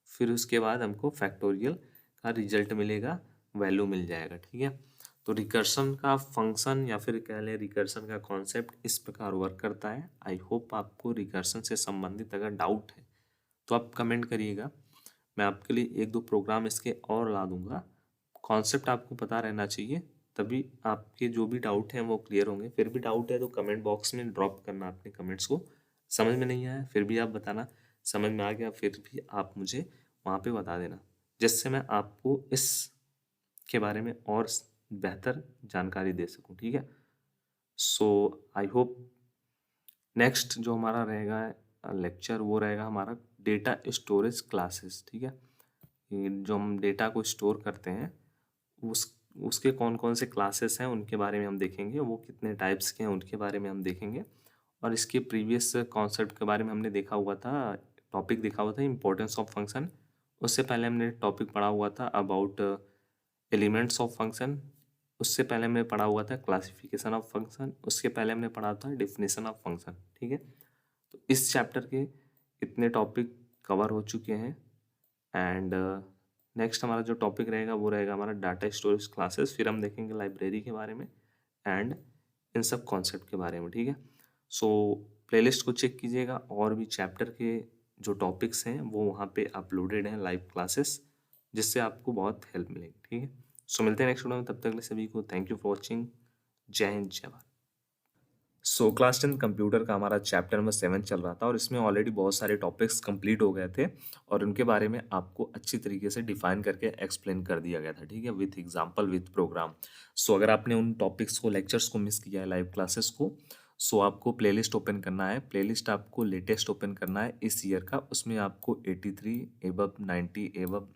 फिर उसके बाद हमको फैक्टोरियल का रिजल्ट मिलेगा, वैल्यू मिल जाएगा, ठीक है। तो रिकर्सन का फंक्शन या फिर कह लें रिकर्सन का कॉन्सेप्ट इस प्रकार वर्क करता है। आई होप आपको रिकर्सन से संबंधित अगर डाउट है तो आप कमेंट करिएगा, मैं आपके लिए एक दो प्रोग्राम इसके और ला दूंगा। कॉन्सेप्ट आपको पता रहना चाहिए, तभी आपके जो भी डाउट हैं वो क्लियर होंगे। फिर भी डाउट है तो कमेंट बॉक्स में ड्रॉप करना अपने कमेंट्स को। समझ में नहीं आया फिर भी आप बताना, समझ में आ गया फिर भी आप मुझे वहाँ पे बता देना, जिससे मैं आपको इस के बारे में और बेहतर जानकारी दे सकूँ, ठीक है। सो आई होप नेक्स्ट जो हमारा रहेगा लेक्चर वो रहेगा हमारा डेटा स्टोरेज क्लासेस, ठीक है। ये जो हम डेटा को स्टोर करते हैं उस उसके कौन कौन से क्लासेस हैं उनके बारे में हम देखेंगे, वो कितने टाइप्स के हैं उनके बारे में हम देखेंगे। और इसके प्रीवियस कॉन्सेप्ट के बारे में हमने देखा हुआ था, टॉपिक देखा हुआ था इम्पोर्टेंस ऑफ फंक्शन। उससे पहले हमने टॉपिक पढ़ा हुआ था अबाउट एलिमेंट्स ऑफ फंक्शन। उससे पहले हमने पढ़ा हुआ था क्लासिफिकेशन ऑफ फंक्शन। उसके पहले हमने पढ़ा था डेफिनेशन ऑफ फंक्शन, ठीक है। तो इस चैप्टर के इतने टॉपिक कवर हो चुके हैं। एंड नेक्स्ट हमारा जो टॉपिक रहेगा वो रहेगा हमारा डाटा स्टोरेज क्लासेस। फिर हम देखेंगे लाइब्रेरी के बारे में एंड इन सब कॉन्सेप्ट के बारे में, ठीक है। सो प्लेलिस्ट को चेक कीजिएगा, और भी चैप्टर के जो टॉपिक्स हैं वो वहाँ पे अपलोडेड हैं लाइव क्लासेस, जिससे आपको बहुत हेल्प मिलेगी, ठीक है। सो मिलते हैं नेक्स्ट वीडियो में, तब तक के लिए सभी को थैंक यू फॉर वॉचिंग। जय हिंद जय भारत। सो क्लास 10 कंप्यूटर का हमारा चैप्टर नंबर 7 चल रहा था, और इसमें ऑलरेडी बहुत सारे टॉपिक्स कंप्लीट हो गए थे, और उनके बारे में आपको अच्छी तरीके से डिफाइन करके एक्सप्लेन कर दिया गया था, ठीक है, विथ एग्जांपल विथ प्रोग्राम। सो अगर आपने उन टॉपिक्स को लेक्चर्स को मिस किया है लाइव क्लासेस को, सो आपको प्लेलिस्ट ओपन करना है। प्लेलिस्ट आपको लेटेस्ट ओपन करना है इस ईयर का, उसमें आपको 83 एबव 90 एबव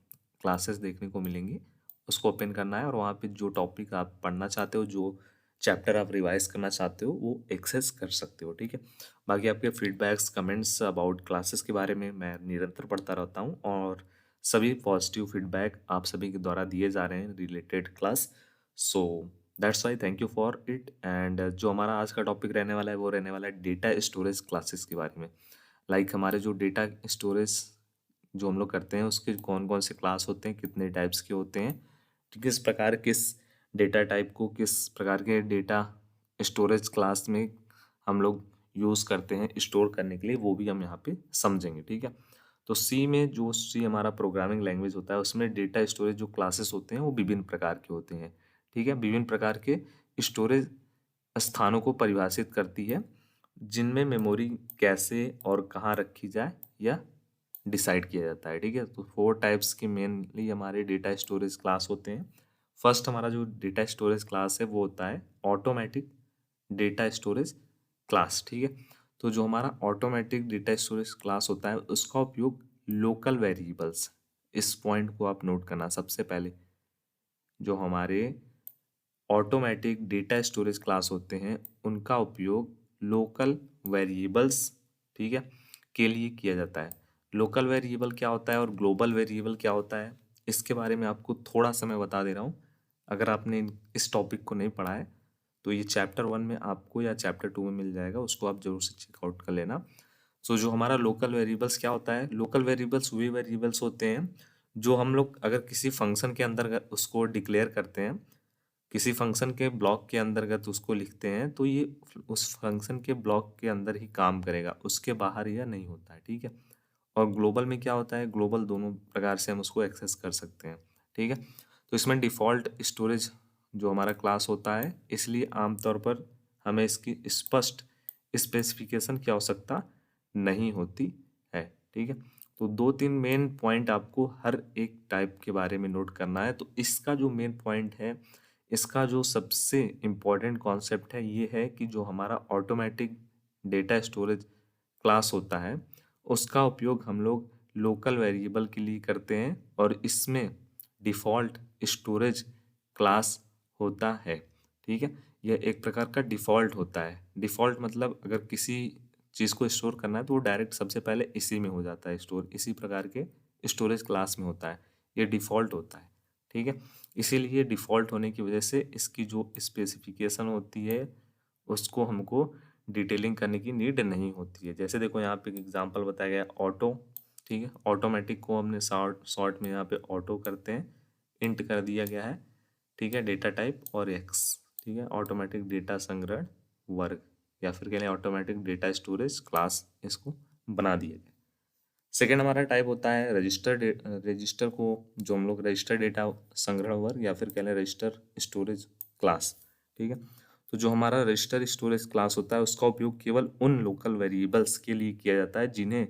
क्लासेस देखने को मिलेंगी। उसको ओपन करना है और वहाँ पे जो टॉपिक आप पढ़ना चाहते हो, जो चैप्टर आप रिवाइज करना चाहते हो, वो एक्सेस कर सकते हो, ठीक है। बाकी आपके फीडबैक्स कमेंट्स अबाउट क्लासेस के बारे में मैं निरंतर पढ़ता रहता हूँ, और सभी पॉजिटिव फीडबैक आप सभी के द्वारा दिए जा रहे हैं related class. So that's why thank you for it. And जो हमारा आज का टॉपिक रहने वाला है वो रहने वाला है डेटा स्टोरेज क्लासेस के बारे में। हमारे जो डेटा स्टोरेज जो हम लोग करते हैं उसके कौन कौन से क्लास होते हैं, कितने टाइप्स के होते हैं, किस प्रकार किस डेटा टाइप को किस प्रकार के डेटा स्टोरेज क्लास में हम लोग यूज़ करते हैं स्टोर करने के लिए, वो भी हम यहाँ पे समझेंगे। ठीक है, तो सी हमारा प्रोग्रामिंग लैंग्वेज होता है, उसमें डेटा स्टोरेज जो क्लासेस होते हैं वो विभिन्न प्रकार के होते हैं। ठीक है, विभिन्न प्रकार के स्टोरेज स्थानों को परिभाषित करती है, जिनमें मेमोरी कैसे और कहाँ रखी जाए या डिसाइड किया जाता है। ठीक है, तो 4 टाइप्स के मेनली हमारे डेटा स्टोरेज क्लास होते हैं। फर्स्ट हमारा जो डेटा स्टोरेज क्लास है वो होता है ऑटोमेटिक डेटा स्टोरेज क्लास। ठीक है, तो जो हमारा ऑटोमेटिक डेटा स्टोरेज क्लास होता है उसका उपयोग लोकल वेरिएबल्स, इस पॉइंट को आप नोट करना सबसे पहले, जो हमारे ऑटोमेटिक डेटा स्टोरेज क्लास होते हैं उनका उपयोग लोकल वेरिएबल्स, ठीक है, के लिए किया जाता है। लोकल वेरिएबल क्या होता है और ग्लोबल वेरिएबल क्या होता है, इसके बारे में आपको थोड़ा सा मैं बता दे रहा हूँ। अगर आपने इस टॉपिक को नहीं पढ़ा है तो ये चैप्टर 1 में आपको या चैप्टर 2 में मिल जाएगा, उसको आप जरूर से चेकआउट कर लेना। सो जो हमारा लोकल वेरिएबल्स क्या होता है, लोकल वेरिएबल्स वे वेरिएबल्स होते हैं जो हम लोग अगर किसी फंक्शन के अंदर उसको डिक्लेयर करते हैं, किसी फंक्शन के ब्लॉक के अंतर्गत उसको लिखते हैं, तो ये उस फंक्शन के ब्लॉक के अंदर ही काम करेगा, उसके बाहर यह नहीं होता है। ठीक है, और ग्लोबल में क्या होता है, ग्लोबल दोनों प्रकार से हम उसको एक्सेस कर सकते हैं। ठीक है, तो इसमें डिफ़ॉल्ट स्टोरेज जो हमारा क्लास होता है, इसलिए आमतौर पर हमें इसकी स्पष्ट स्पेसिफिकेशन की आवश्यकता नहीं होती है। ठीक है, तो 2-3 मेन पॉइंट आपको हर एक टाइप के बारे में नोट करना है। तो इसका जो मेन पॉइंट है, इसका जो सबसे इम्पॉर्टेंट कॉन्सेप्ट है ये है कि जो हमारा ऑटोमेटिक डेटा स्टोरेज क्लास होता है उसका उपयोग हम लोग लोकल वेरिएबल के लिए करते हैं और इसमें डिफ़ॉल्ट स्टोरेज क्लास होता है। ठीक है, यह एक प्रकार का डिफ़ॉल्ट होता है। डिफ़ॉल्ट मतलब अगर किसी चीज़ को स्टोर करना है तो वो डायरेक्ट सबसे पहले इसी में हो जाता है स्टोर, इसी प्रकार के स्टोरेज क्लास में होता है, ये डिफ़ॉल्ट होता है। ठीक है, इसीलिए डिफ़ॉल्ट होने की वजह से इसकी जो स्पेसिफिकेशन होती है उसको हमको डिटेलिंग करने की नीड नहीं होती है। जैसे देखो यहाँ पे एक एग्जांपल बताया गया है ऑटो। ठीक है, ऑटोमेटिक को हमने शॉर्ट शॉर्ट में यहाँ पे ऑटो करते हैं, इंट कर दिया गया है। ठीक है, डेटा टाइप और एक्स। ठीक है, ऑटोमेटिक डेटा संग्रहण वर्ग, या फिर कह लें ऑटोमेटिक डेटा स्टोरेज क्लास इसको बना दिया गया। सेकेंड हमारा टाइप होता है रजिस्टर। रजिस्टर को जो हम लोग रजिस्टर डेटा संग्रहण वर्ग या फिर कह लें रजिस्टर स्टोरेज क्लास। ठीक है, तो जो हमारा रजिस्टर स्टोरेज क्लास होता है उसका उपयोग केवल उन लोकल वेरिएबल्स के लिए किया जाता है जिन्हें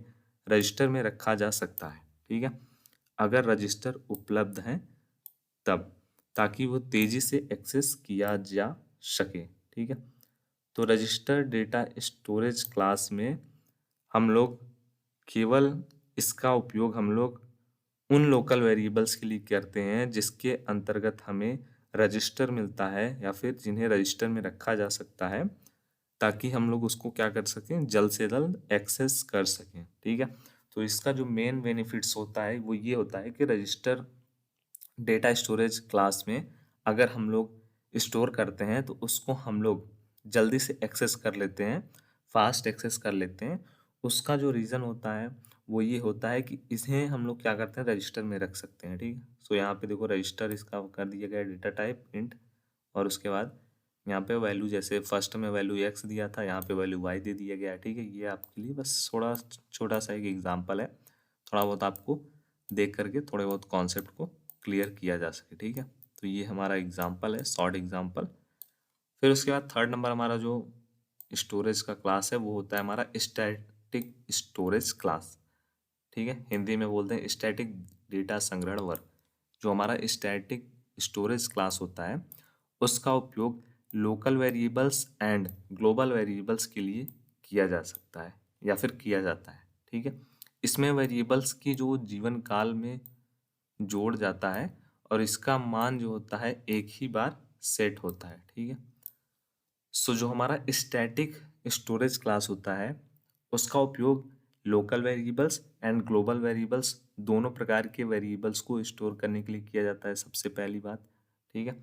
रजिस्टर में रखा जा सकता है। ठीक है, अगर रजिस्टर उपलब्ध हैं तब, ताकि वो तेजी से एक्सेस किया जा सके। ठीक है, तो रजिस्टर डेटा स्टोरेज क्लास में हम लोग केवल इसका उपयोग हम लोग उन लोकल वेरिएबल्स के लिए करते हैं जिसके अंतर्गत हमें रजिस्टर मिलता है या फिर जिन्हें रजिस्टर में रखा जा सकता है, ताकि हम लोग उसको क्या कर सकें, जल्द से जल्द एक्सेस कर सकें। ठीक है, तो इसका जो मेन बेनिफिट्स होता है वो ये होता है कि रजिस्टर डेटा स्टोरेज क्लास में अगर हम लोग स्टोर करते हैं तो उसको हम लोग जल्दी से एक्सेस कर लेते हैं, फास्ट एक्सेस कर लेते हैं। उसका जो रीज़न होता है वो ये होता है कि इन्हें हम लोग क्या करते हैं, रजिस्टर में रख सकते हैं। ठीक है, सो यहाँ पे देखो रजिस्टर इसका कर दिया गया डेटा टाइप इंट, और उसके बाद यहाँ पे वैल्यू, जैसे फर्स्ट में वैल्यू एक्स दिया था यहाँ पे वैल्यू वाई दे दिया गया है। ठीक है, ये आपके लिए बस थोड़ा छोटा सा एक एग्जाम्पल है, थोड़ा बहुत आपको देख करके थोड़े बहुत कॉन्सेप्ट को क्लियर किया जा सके। ठीक है, तो ये हमारा एग्जाम्पल है, शॉर्ट एग्जाम्पल। फिर उसके बाद थर्ड नंबर हमारा जो स्टोरेज का क्लास है वो होता है हमारा स्टैटिक स्टोरेज क्लास। ठीक है, हिंदी में बोलते हैं स्टैटिक डेटा संग्रहण वर्ग। जो हमारा स्टैटिक स्टोरेज क्लास होता है उसका उपयोग local variables and global variables के लिए किया जा सकता है या फिर किया जाता है। ठीक है, इसमें वेरिएबल्स की जो जीवन काल में जोड़ जाता है और इसका मान जो होता है एक ही बार सेट होता है। ठीक है, सो जो हमारा स्टैटिक स्टोरेज क्लास होता है उसका उपयोग local variables and global variables दोनों प्रकार के वेरिएबल्स को स्टोर करने के लिए किया जाता है, सबसे पहली बात। ठीक है,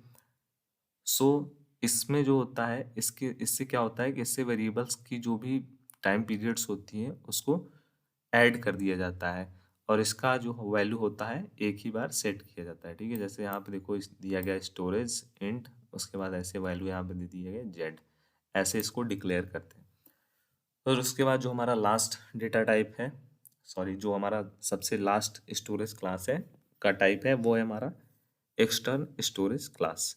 सो इसमें जो होता है, इससे क्या होता है कि इससे वेरिएबल्स की जो भी टाइम पीरियड्स होती हैं उसको ऐड कर दिया जाता है, और इसका जो वैल्यू होता है एक ही बार सेट किया जाता है। ठीक है, जैसे यहाँ पे देखो दिया गया स्टोरेज इंट, उसके बाद ऐसे वैल्यू यहाँ पे दे दिए गए जेड, ऐसे इसको डिक्लेयर करते हैं। और उसके बाद जो हमारा लास्ट डेटा टाइप है, सॉरी जो हमारा सबसे लास्ट स्टोरेज क्लास है का टाइप है, वो है हमारा एक्सटर्न स्टोरेज क्लास।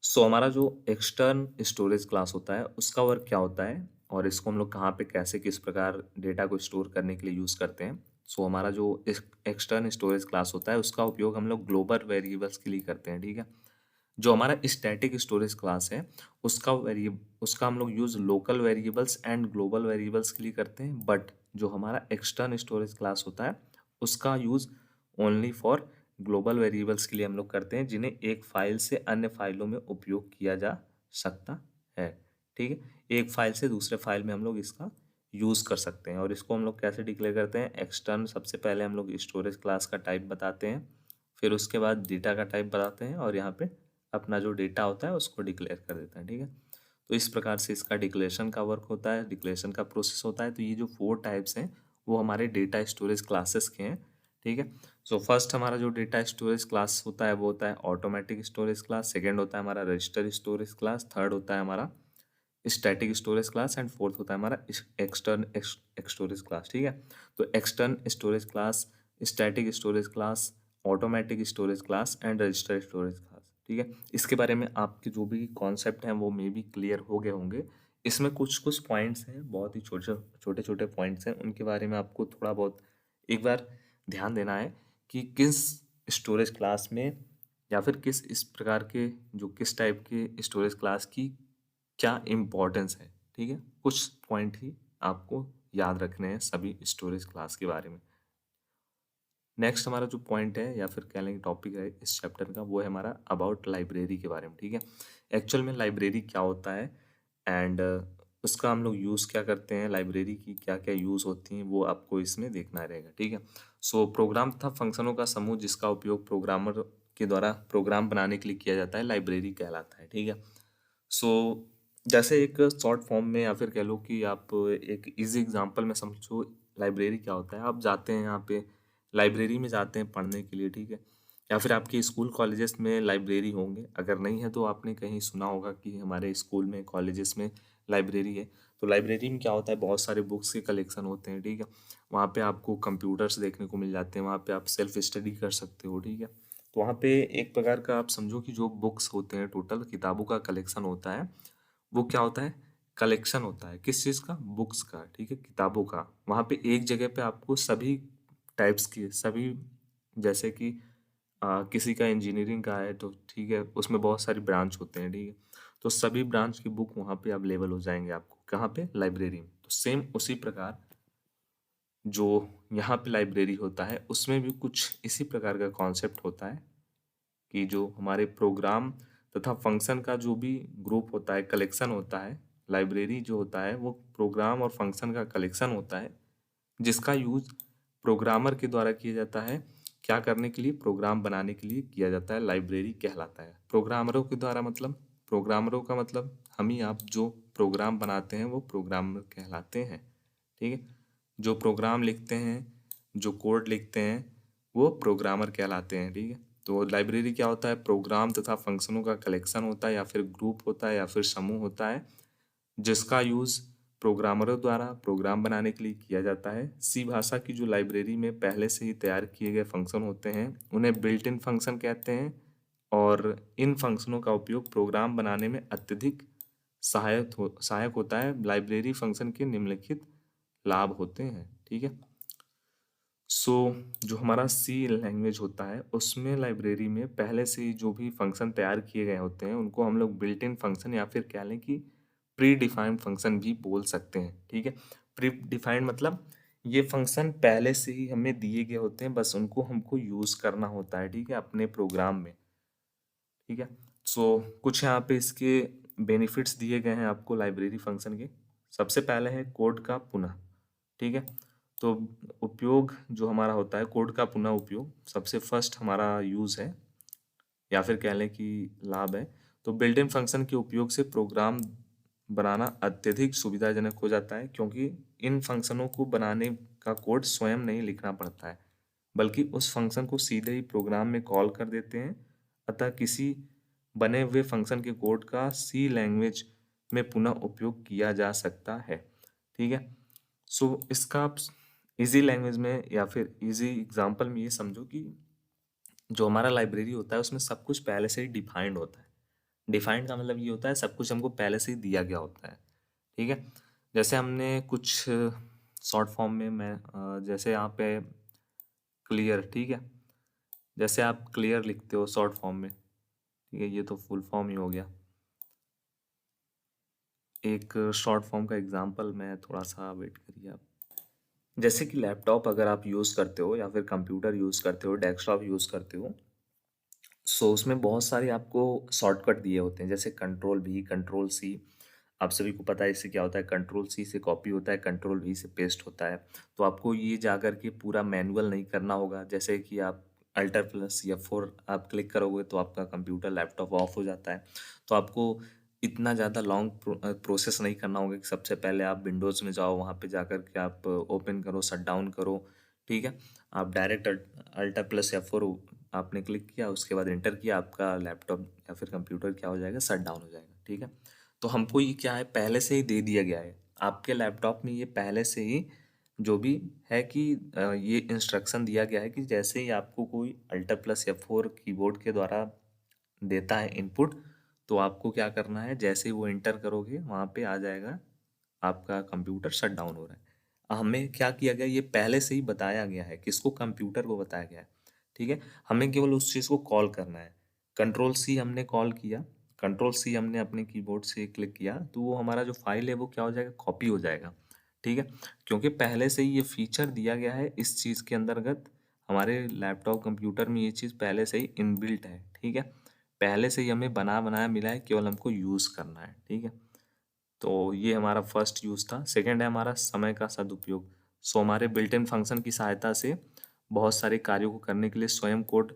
सो हमारा जो एक्सटर्न स्टोरेज क्लास होता है उसका वर्क क्या होता है, और इसको हम लोग कहाँ पे कैसे किस प्रकार डेटा को स्टोर करने के लिए यूज़ करते हैं। सो हमारा जो एक्सटर्न स्टोरेज क्लास होता है उसका उपयोग हम लोग ग्लोबल वेरिएबल्स के लिए करते हैं। ठीक है, जो हमारा स्टैटिक स्टोरेज क्लास है उसका हम लोग use local variables and global variables के लिए करते हैं, बट जो हमारा एक्सटर्न स्टोरेज क्लास होता है उसका use only for global variables के लिए हम लोग करते हैं, जिन्हें एक फाइल से अन्य फाइलों में उपयोग किया जा सकता है। ठीक है, एक फाइल से दूसरे फाइल में हम लोग इसका यूज़ कर सकते हैं। और इसको हम लोग कैसे डिक्लेयर करते हैं, एक्सटर्न सबसे पहले हम लोग स्टोरेज क्लास का टाइप बताते हैं, फिर उसके बाद डेटा का टाइप बताते हैं, और यहाँ पे अपना जो डेटा होता है उसको डिक्लेयर कर देते हैं। ठीक है, तो इस प्रकार से इसका डिक्लेरेशन का वर्क होता है, डिक्लेरेशन का प्रोसेस होता है। तो ये जो 4 टाइप्स हैं वो हमारे डेटा स्टोरेज क्लासेस के हैं। ठीक है, सो फर्स्ट हमारा जो डेटा स्टोरेज क्लास होता है वो होता है ऑटोमेटिक स्टोरेज क्लास, सेकेंड होता है हमारा रजिस्टर स्टोरेज क्लास, थर्ड होता है हमारा static storage class, and fourth होता है हमारा एक्सटर्न स्टोरेज क्लास। ठीक है, तो extern storage class, static storage class, automatic storage class and register storage class. ठीक है, इसके बारे में आपके जो भी कॉन्सेप्ट हैं वो मे भी क्लियर हो गए होंगे। इसमें कुछ कुछ पॉइंट्स हैं, बहुत ही छोटे छोटे छोटे पॉइंट्स हैं, उनके बारे में आपको थोड़ा बहुत एक बार ध्यान देना है कि किस स्टोरेज क्लास में या फिर किस इस प्रकार के जो किस टाइप के स्टोरेज क्लास की क्या इम्पोर्टेंस है। ठीक है, कुछ पॉइंट ही आपको याद रखने हैं सभी स्टोरेज क्लास के बारे में। नेक्स्ट हमारा जो पॉइंट है या फिर कह लेंगे टॉपिक है इस चैप्टर का, वो है हमारा अबाउट लाइब्रेरी के बारे में। ठीक है, एक्चुअल में लाइब्रेरी क्या होता है एंड उसका हम लोग यूज़ क्या करते हैं, लाइब्रेरी की क्या क्या यूज़ होती हैं, वो आपको इसमें देखना रहेगा। ठीक है, सो प्रोग्राम तथा फंक्शनों का समूह जिसका उपयोग प्रोग्रामर के द्वारा प्रोग्राम बनाने के लिए किया जाता है, लाइब्रेरी कहलाता है। ठीक है, सो जैसे एक शॉर्ट फॉर्म में या फिर कह लो कि आप एक इजी एग्जांपल में समझो लाइब्रेरी क्या होता है। आप जाते हैं यहाँ पे लाइब्रेरी में जाते हैं पढ़ने के लिए। ठीक है, या फिर आपके स्कूल कॉलेजेस में लाइब्रेरी होंगे, अगर नहीं है तो आपने कहीं सुना होगा कि हमारे स्कूल में कॉलेजेस में लाइब्रेरी है। तो लाइब्रेरी में क्या होता है, बहुत सारे बुक्स के कलेक्शन होते हैं। ठीक है, वहाँ पे आपको कंप्यूटर्स देखने को मिल जाते हैं, वहाँ पे आप सेल्फ स्टडी कर सकते हो। ठीक है, तो वहाँ पे एक प्रकार का आप समझो कि जो बुक्स होते हैं, टोटल किताबों का कलेक्शन होता है, वो क्या होता है, कलेक्शन होता है किस चीज़ का, बुक्स का। ठीक है, किताबों का। वहाँ पे एक जगह पे आपको सभी टाइप्स की सभी, जैसे कि किसी का इंजीनियरिंग का है तो ठीक है उसमें बहुत सारी ब्रांच होते हैं। ठीक है, तो सभी ब्रांच की बुक वहाँ पे अवेलेबल हो जाएंगे आपको, कहाँ पे, लाइब्रेरी में। तो सेम उसी प्रकार जो यहाँ पे लाइब्रेरी होता है उसमें भी कुछ इसी प्रकार का कॉन्सेप्ट होता है कि जो हमारे प्रोग्राम तथा फंक्शन का जो भी ग्रुप होता है, कलेक्शन होता है, लाइब्रेरी जो होता है वो प्रोग्राम और फंक्शन का कलेक्शन होता है, जिसका यूज प्रोग्रामर के द्वारा किया जाता है। क्या करने के लिए, प्रोग्राम बनाने के लिए किया जाता है, लाइब्रेरी कहलाता है। प्रोग्रामरों के द्वारा मतलब, प्रोग्रामरों का मतलब हम ही आप जो प्रोग्राम बनाते हैं वो प्रोग्रामर कहलाते हैं। ठीक है, जो प्रोग्राम लिखते हैं, जो कोड लिखते हैं, वो प्रोग्रामर कहलाते हैं। ठीक है, तो लाइब्रेरी क्या होता है, प्रोग्राम तथा फंक्शनों का कलेक्शन होता है, या फिर ग्रुप होता है, या फिर समूह होता है, जिसका यूज़ प्रोग्रामरों द्वारा प्रोग्राम बनाने के लिए किया जाता है। सी भाषा की जो लाइब्रेरी में पहले से ही तैयार किए गए फंक्शन होते हैं उन्हें बिल्ट इन फंक्शन कहते हैं, और इन फंक्शनों का उपयोग प्रोग्राम बनाने में अत्यधिक सहायक होता है। लाइब्रेरी फंक्शन के निम्नलिखित लाभ होते हैं। ठीक है, सो जो हमारा सी लैंग्वेज होता है उसमें लाइब्रेरी में पहले से ही जो भी फंक्शन तैयार किए गए होते हैं उनको हम लोग बिल्ट इन फंक्शन या फिर कह लें कि प्री डिफाइंड फंक्शन भी बोल सकते हैं। ठीक है, प्री डिफाइंड मतलब ये फंक्शन पहले से ही हमें दिए गए होते हैं, बस उनको हमको यूज़ करना होता है। ठीक है, अपने प्रोग्राम में। ठीक है, सो कुछ यहाँ पे इसके बेनिफिट्स दिए गए हैं आपको लाइब्रेरी फंक्शन के। सबसे पहले है कोड का पुनः। ठीक है, तो उपयोग जो हमारा होता है कोड का पुनः उपयोग, सबसे फर्स्ट हमारा यूज़ है या फिर कह लें कि लाभ है। तो बिल्ट इन फंक्शन के उपयोग से प्रोग्राम बनाना अत्यधिक सुविधाजनक हो जाता है, क्योंकि इन फंक्शनों को बनाने का कोड स्वयं नहीं लिखना पड़ता है, बल्कि उस फंक्शन को सीधे ही प्रोग्राम में कॉल कर देते हैं। अतः किसी बने हुए फंक्शन के कोड का सी लैंग्वेज में पुनः उपयोग किया जा सकता है। ठीक है। सो इसका आप इजी लैंग्वेज में या फिर इजी एग्जांपल में ये समझो कि जो हमारा लाइब्रेरी होता है उसमें सब कुछ पहले से ही डिफाइंड होता है। डिफाइंड का मतलब ये होता है सब कुछ हमको पहले से ही दिया गया होता है। ठीक है। जैसे हमने कुछ शॉर्ट फॉर्म में जैसे यहाँ पे क्लियर, ठीक है, जैसे आप क्लियर लिखते हो शॉर्ट फॉर्म में, ठीक है, ये तो फुल फॉर्म ही हो गया। एक शॉर्ट फॉर्म का एग्जांपल मैं थोड़ा सा वेट करिए आप। जैसे कि लैपटॉप अगर आप यूज़ करते हो या फिर कंप्यूटर यूज़ करते हो, डेस्कटॉप यूज़ करते हो, सो उसमें बहुत सारे आपको शॉर्टकट दिए होते हैं, जैसे कंट्रोल भी, कंट्रोल सी। आप सभी को पता है इससे क्या होता है, कंट्रोल सी से कॉपी होता है, कंट्रोल वी से पेस्ट होता है। तो आपको ये जाकर के पूरा मैनुअल नहीं करना होगा। जैसे कि आप अल्टर प्लस या फोर आप क्लिक करोगे तो आपका कंप्यूटर लैपटॉप ऑफ हो जाता है। तो आपको इतना ज़्यादा लॉन्ग प्रोसेस नहीं करना होगा कि सबसे पहले आप विंडोज़ में जाओ, वहाँ पे जाकर के आप ओपन करो, शट डाउन करो। ठीक है। आप डायरेक्ट अल्टर प्लस या फोर आपने क्लिक किया, उसके बाद एंटर किया, आपका लैपटॉप या फिर कंप्यूटर क्या हो जाएगा, शट डाउन हो जाएगा। ठीक है। तो हमको ये क्या है, पहले से ही दे दिया गया है आपके लैपटॉप में, ये पहले से ही जो भी है कि ये इंस्ट्रक्शन दिया गया है कि जैसे ही आपको कोई अल्टर प्लस F4 कीबोर्ड के द्वारा देता है इनपुट, तो आपको क्या करना है, जैसे ही वो एंटर करोगे वहाँ पे आ जाएगा आपका कंप्यूटर शट डाउन हो रहा है। हमें क्या किया गया, ये पहले से ही बताया गया है, किसको, कंप्यूटर को बताया गया है। ठीक है। हमें केवल उस चीज़ को कॉल करना है। कंट्रोल सी हमने कॉल किया, कंट्रोल सी हमने अपने कीबोर्ड से क्लिक किया, तो वो हमारा जो फाइल है वो क्या हो जाएगा, कॉपी हो जाएगा। ठीक है। क्योंकि पहले से ही ये फीचर दिया गया है इस चीज़ के अंतर्गत, हमारे लैपटॉप कंप्यूटर में ये चीज़ पहले से ही इनबिल्ट है। ठीक है। पहले से ही हमें बना बनाया मिला है, केवल हमको यूज़ करना है। ठीक है। तो ये हमारा फर्स्ट यूज़ था। सेकंड है हमारा समय का सदुपयोग। सो हमारे बिल्ट इन फंक्शन की सहायता से बहुत सारे कार्यों को करने के लिए स्वयं कोड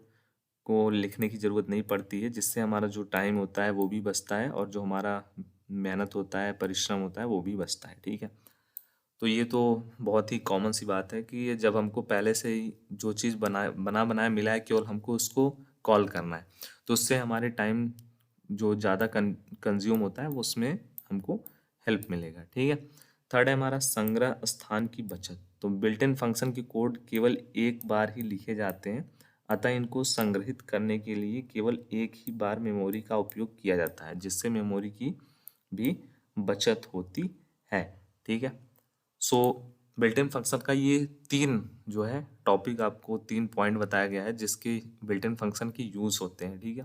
को लिखने की ज़रूरत नहीं पड़ती है, जिससे हमारा जो टाइम होता है वो भी बचता है, और जो हमारा मेहनत होता है, परिश्रम होता है, वो भी बचता है। ठीक है। तो ये तो बहुत ही कॉमन सी बात है कि ये जब हमको पहले से ही जो चीज़ बना बनाया मिला है, केवल हमको उसको कॉल करना है, तो उससे हमारे टाइम जो ज़्यादा कंज्यूम होता है वो उसमें हमको हेल्प मिलेगा। ठीक है। थर्ड है हमारा संग्रह स्थान की बचत। तो बिल्ट इन फंक्शन के कोड केवल एक बार ही लिखे जाते हैं, अतः इनको संग्रहित करने के लिए केवल एक ही बार मेमोरी का उपयोग किया जाता है, जिससे मेमोरी की भी बचत होती है। ठीक है। सो बिल्ट इन फंक्शन का ये तीन जो है टॉपिक, आपको तीन पॉइंट बताया गया है जिसके बिल्ट इन फंक्शन के यूज़ होते हैं। ठीक है।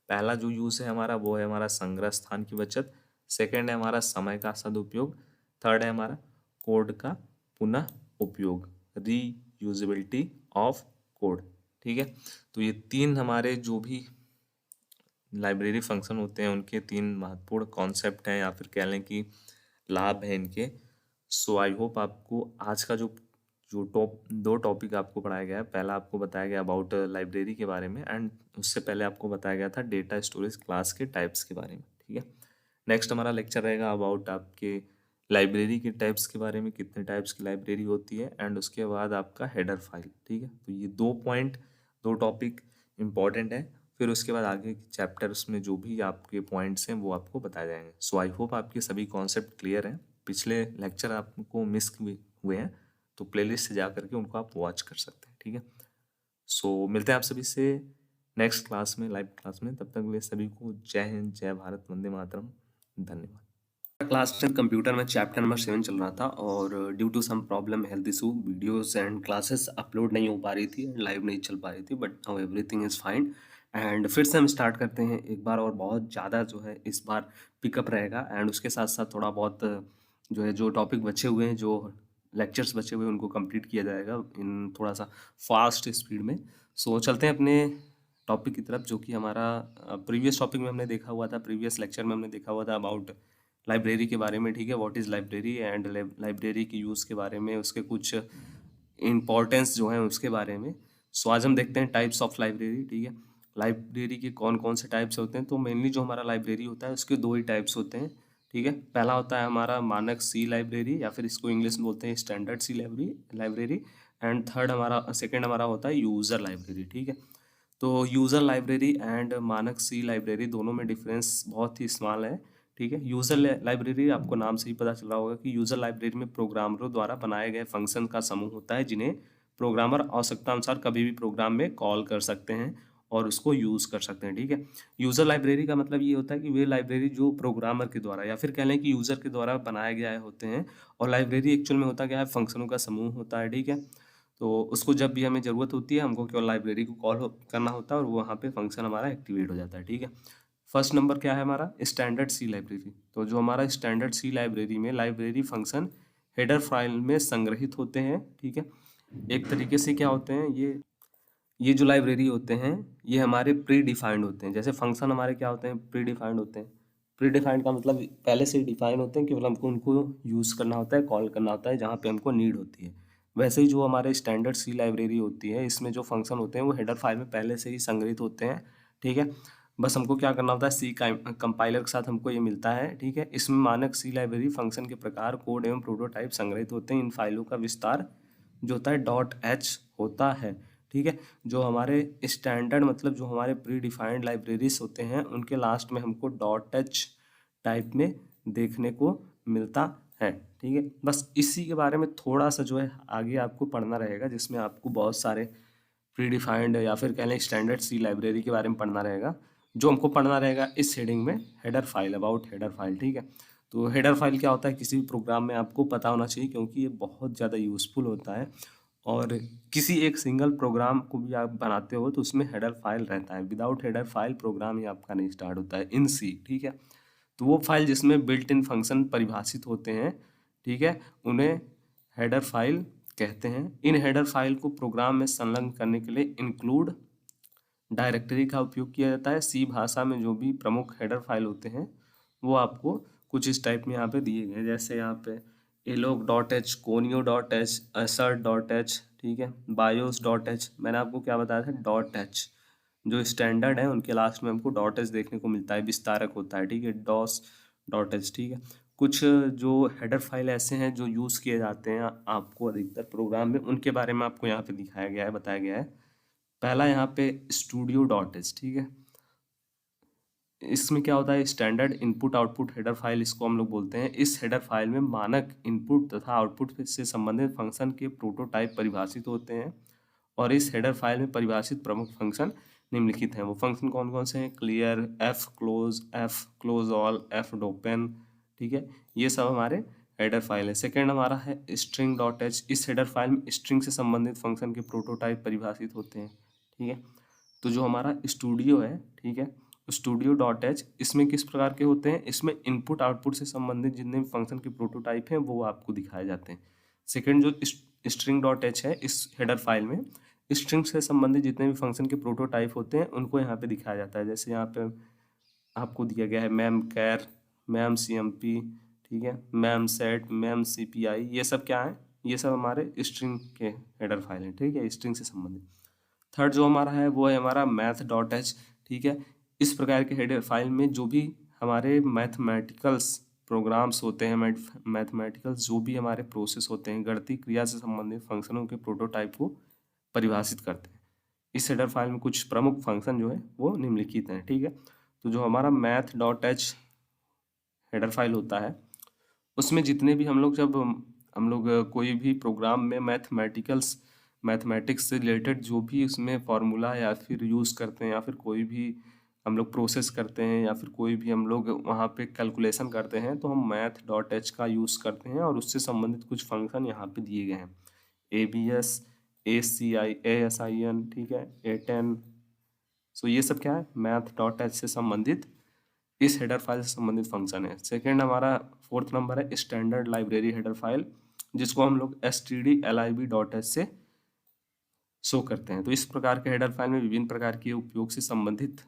पहला जो यूज़ है हमारा वो है हमारा संग्रह स्थान की बचत। सेकंड है हमारा समय का सदुपयोग। थर्ड है हमारा कोड का पुनः उपयोग, रीयूजेबिलिटी ऑफ कोड। ठीक है। तो ये तीन हमारे जो भी लाइब्रेरी फंक्शन होते हैं उनके तीन महत्वपूर्ण कॉन्सेप्ट हैं, या फिर कह लें कि लाभ हैं इनके। सो आई होप आपको आज का जो जो दो टॉपिक आपको पढ़ाया गया है, पहला आपको बताया गया अबाउट लाइब्रेरी के बारे में, एंड उससे पहले आपको बताया गया था डेटा स्टोरेज क्लास के टाइप्स के बारे में। ठीक है। नेक्स्ट हमारा लेक्चर रहेगा अबाउट आपके लाइब्रेरी के टाइप्स के बारे में, कितने टाइप्स की लाइब्रेरी होती है, एंड उसके बाद आपका हेडर फाइल। ठीक है। तो ये दो पॉइंट, दो टॉपिक इम्पॉर्टेंट है। फिर उसके बाद आगे के चैप्टर्स में जो भी आपके पॉइंट्स हैं वो आपको बताए जाएंगे। सो आई होप आपके सभी कॉन्सेप्ट क्लियर हैं। पिछले लेक्चर आपको मिस हुए हैं तो प्लेलिस्ट से जा करके उनको आप वॉच कर सकते हैं। ठीक है। सो मिलते हैं आप सभी से नेक्स्ट क्लास में, लाइव क्लास में। तब तक के लिए सभी को जय हिंद, जय भारत, वंदे मातरम। धन्यवाद। क्लास 10 कंप्यूटर में चैप्टर नंबर 7 चल रहा था, और due to some problem, health issue, videos and classes upload नहीं हो पा रही थी, लाइव नहीं चल पा रही थी, but now everything is fine. And फिर से हम स्टार्ट करते हैं एक बार, और बहुत ज़्यादा जो है इस बार पिकअप रहेगा, एंड उसके साथ साथ थोड़ा बहुत जो है जो टॉपिक बचे हुए हैं, जो लेक्चर्स बचे हुए हैं, उनको कंप्लीट किया जाएगा इन थोड़ा सा फास्ट स्पीड में। सो चलते हैं अपने टॉपिक की तरफ, जो कि हमारा प्रीवियस टॉपिक में हमने देखा हुआ था, प्रीवियस लेक्चर में हमने देखा हुआ था अबाउट लाइब्रेरी के बारे में। ठीक है। What is library, and library के यूज़ के बारे में, उसके कुछ इम्पोर्टेंस जो हैं उसके बारे में। सो आज हम देखते हैं टाइप्स ऑफ लाइब्रेरी। ठीक है। लाइब्रेरी के कौन कौन से टाइप्स होते हैं, तो मेनली जो हमारा लाइब्रेरी होता है उसके दो ही टाइप्स होते हैं, ठीक है। पहला होता है हमारा मानक सी लाइब्रेरी, या फिर इसको इंग्लिश में बोलते हैं standard C library. And third हमारा सेकंड हमारा होता है यूज़र लाइब्रेरी, ठीक है। तो यूज़र लाइब्रेरी एंड मानक सी लाइब्रेरी दोनों में डिफरेंस बहुत ही स्मॉल है, ठीक है। यूज़र लाइब्रेरी आपको नाम से ही पता चल रहा होगा कि यूज़र लाइब्रेरी में प्रोग्रामरों द्वारा बनाए गए फंक्शन का समूह होता है, जिन्हें प्रोग्रामर आवश्यकता अनुसार कभी भी प्रोग्राम में कॉल कर सकते हैं और उसको यूज़ कर सकते हैं, ठीक है। यूज़र लाइब्रेरी का मतलब ये होता है कि वे लाइब्रेरी जो प्रोग्रामर के द्वारा या फिर कह लें कि यूज़र के द्वारा बनाए गए होते हैं, और लाइब्रेरी एक्चुअल में होता क्या है, फंक्शनों का समूह होता है, ठीक है। तो उसको जब भी हमें ज़रूरत होती है, हमको केवल लाइब्रेरी को करना होता है और वहाँ पे फंक्शन हमारा एक्टिवेट हो जाता है, ठीक है। फर्स्ट नंबर क्या है हमारा, स्टैंडर्ड सी लाइब्रेरी। तो जो हमारा स्टैंडर्ड सी लाइब्रेरी में लाइब्रेरी फंक्शन हेडर फाइल में संग्रहित होते हैं, ठीक है। एक तरीके से क्या होते हैं, ये जो लाइब्रेरी होते हैं ये हमारे प्री डिफाइंड होते हैं। जैसे फंक्शन हमारे क्या होते हैं, प्री डिफाइंड होते हैं। प्री डिफाइंड का मतलब पहले से ही डिफाइन होते हैं, केवल हमको उनको यूज़ करना होता है, कॉल करना होता है जहाँ पे हमको नीड होती है। वैसे ही जो हमारे स्टैंडर्ड सी लाइब्रेरी होती है, इसमें जो फंक्शन होते हैं वो हेडर फाइल में पहले से ही संग्रहित होते हैं, ठीक है। बस हमको क्या करना होता है, सी कंपाइलर के साथ हमको ये मिलता है, ठीक है। इसमें मानक सी लाइब्रेरी फंक्शन के प्रकार, कोड एवं प्रोटोटाइप संग्रहित होते हैं। इन फाइलों का विस्तार जो होता है .h होता है, ठीक है। जो हमारे स्टैंडर्ड मतलब जो हमारे प्री डिफाइंड लाइब्रेरीज होते हैं उनके लास्ट में हमको .h टाइप में देखने को मिलता है, ठीक है। बस इसी के बारे में थोड़ा सा जो है आगे आपको पढ़ना रहेगा, जिसमें आपको बहुत सारे प्री डिफाइंड या फिर कह लें स्टैंडर्ड सी लाइब्रेरी के बारे में पढ़ना रहेगा। जो हमको पढ़ना रहेगा इस हेडिंग में, header file, about header file, ठीक है। तो हेडर फाइल क्या होता है, किसी भी प्रोग्राम में आपको पता होना चाहिए, क्योंकि ये बहुत ज़्यादा यूज़फुल होता है। और किसी एक सिंगल प्रोग्राम को भी आप बनाते हो तो उसमें हेडर फाइल रहता है। विदाउट हेडर फाइल प्रोग्राम ही आपका नहीं स्टार्ट होता है इन सी, ठीक है। तो वो फाइल जिसमें बिल्ट इन फंक्शन परिभाषित होते हैं, ठीक है, उन्हें हेडर फाइल कहते हैं। इन हेडर फाइल को प्रोग्राम में संलग्न करने के लिए इंक्लूड डायरेक्टरी का उपयोग किया जाता है। सी भाषा में जो भी प्रमुख हेडर फाइल होते हैं वो आपको कुछ इस टाइप में यहाँ पे दिए गए हैं। जैसे यहाँ पे alloc dot H, conio dot H, assert dot H, ठीक है, बायोस डॉट एच। मैंने आपको क्या बताया था, डॉट एच। जो स्टैंडर्ड है उनके लास्ट में हमको डॉट एच देखने को मिलता है, विस्तारक होता है, ठीक है, डॉस डॉट एच, ठीक है। कुछ जो हेडर फाइल ऐसे हैं जो यूज़ किए जाते हैं आपको अधिकतर प्रोग्राम में, उनके बारे में आपको यहाँ पे दिखाया गया है, बताया गया है। पहला यहाँ पे स्टूडियो डॉट एच, ठीक है। इसमें क्या होता है, standard input output header file इसको हम लोग बोलते हैं। इस हेडर फाइल में मानक इनपुट तथा आउटपुट से संबंधित फंक्शन के प्रोटोटाइप परिभाषित होते हैं, और इस हेडर फाइल में परिभाषित प्रमुख फंक्शन निम्नलिखित हैं। वो फंक्शन कौन कौन से हैं, clear, F close all, F open, ठीक है। ये सब हमारे हेडर फाइल है। सेकेंड हमारा है स्ट्रिंग डॉट एच। इस हेडर फाइल में स्ट्रिंग से संबंधित फंक्शन के प्रोटोटाइप परिभाषित होते हैं, ठीक है। तो जो हमारा स्टूडियो है, ठीक है, स्टूडियो डॉट एच, इसमें किस प्रकार के होते हैं, इसमें इनपुट आउटपुट से संबंधित जितने भी फंक्शन के प्रोटोटाइप हैं वो आपको दिखाए जाते हैं। सेकंड जो स्ट्रिंग डॉट एच है, इस हेडर फाइल में स्ट्रिंग से संबंधित जितने भी फंक्शन के प्रोटोटाइप होते हैं उनको यहाँ पे दिखाया जाता है। जैसे यहाँ पे आपको दिया गया है mem char, mem C M P, ठीक है, mem set, mem C P I, ये सब क्या है, ये सब हमारे स्ट्रिंग के हेडर फाइल हैं, ठीक है, स्ट्रिंग से संबंधित। थर्ड जो हमारा है वो है हमारा मैथ डॉट एच, ठीक है। इस प्रकार के हेडर फाइल में जो भी हमारे मैथमेटिकल्स प्रोग्राम्स होते हैं, मैथमेटिकल्स जो भी हमारे प्रोसेस होते हैं, गणितीय क्रिया से संबंधित फंक्शनों के प्रोटोटाइप को परिभाषित करते हैं। इस हेडर फाइल में कुछ प्रमुख फंक्शन जो है वो निम्नलिखित हैं, ठीक है। तो जो हमारा math dot H header file होता है उसमें जितने भी हम लोग जब हम लोग कोई भी प्रोग्राम में मैथमेटिक्स से रिलेटेड जो भी उसमें फार्मूला या फिर यूज़ करते हैं, या फिर कोई भी हम लोग प्रोसेस करते हैं, या फिर कोई भी हम लोग वहाँ पे कैलकुलेशन करते हैं, तो हम मैथ डॉट एच का यूज़ करते हैं और उससे संबंधित कुछ फंक्शन यहाँ पे दिए गए हैं। ABS, ACI, ASIN, ठीक है, A10। सो ये सब क्या है, मैथ डॉट एच से संबंधित, इस हेडर फाइल से संबंधित फंक्शन है। सेकेंड हमारा फोर्थ नंबर है स्टैंडर्ड लाइब्रेरी हेडर फाइल, जिसको हम लोग stdlib डॉट एच से शो करते हैं। तो इस प्रकार के हेडर फाइल में विभिन्न प्रकार के उपयोग से संबंधित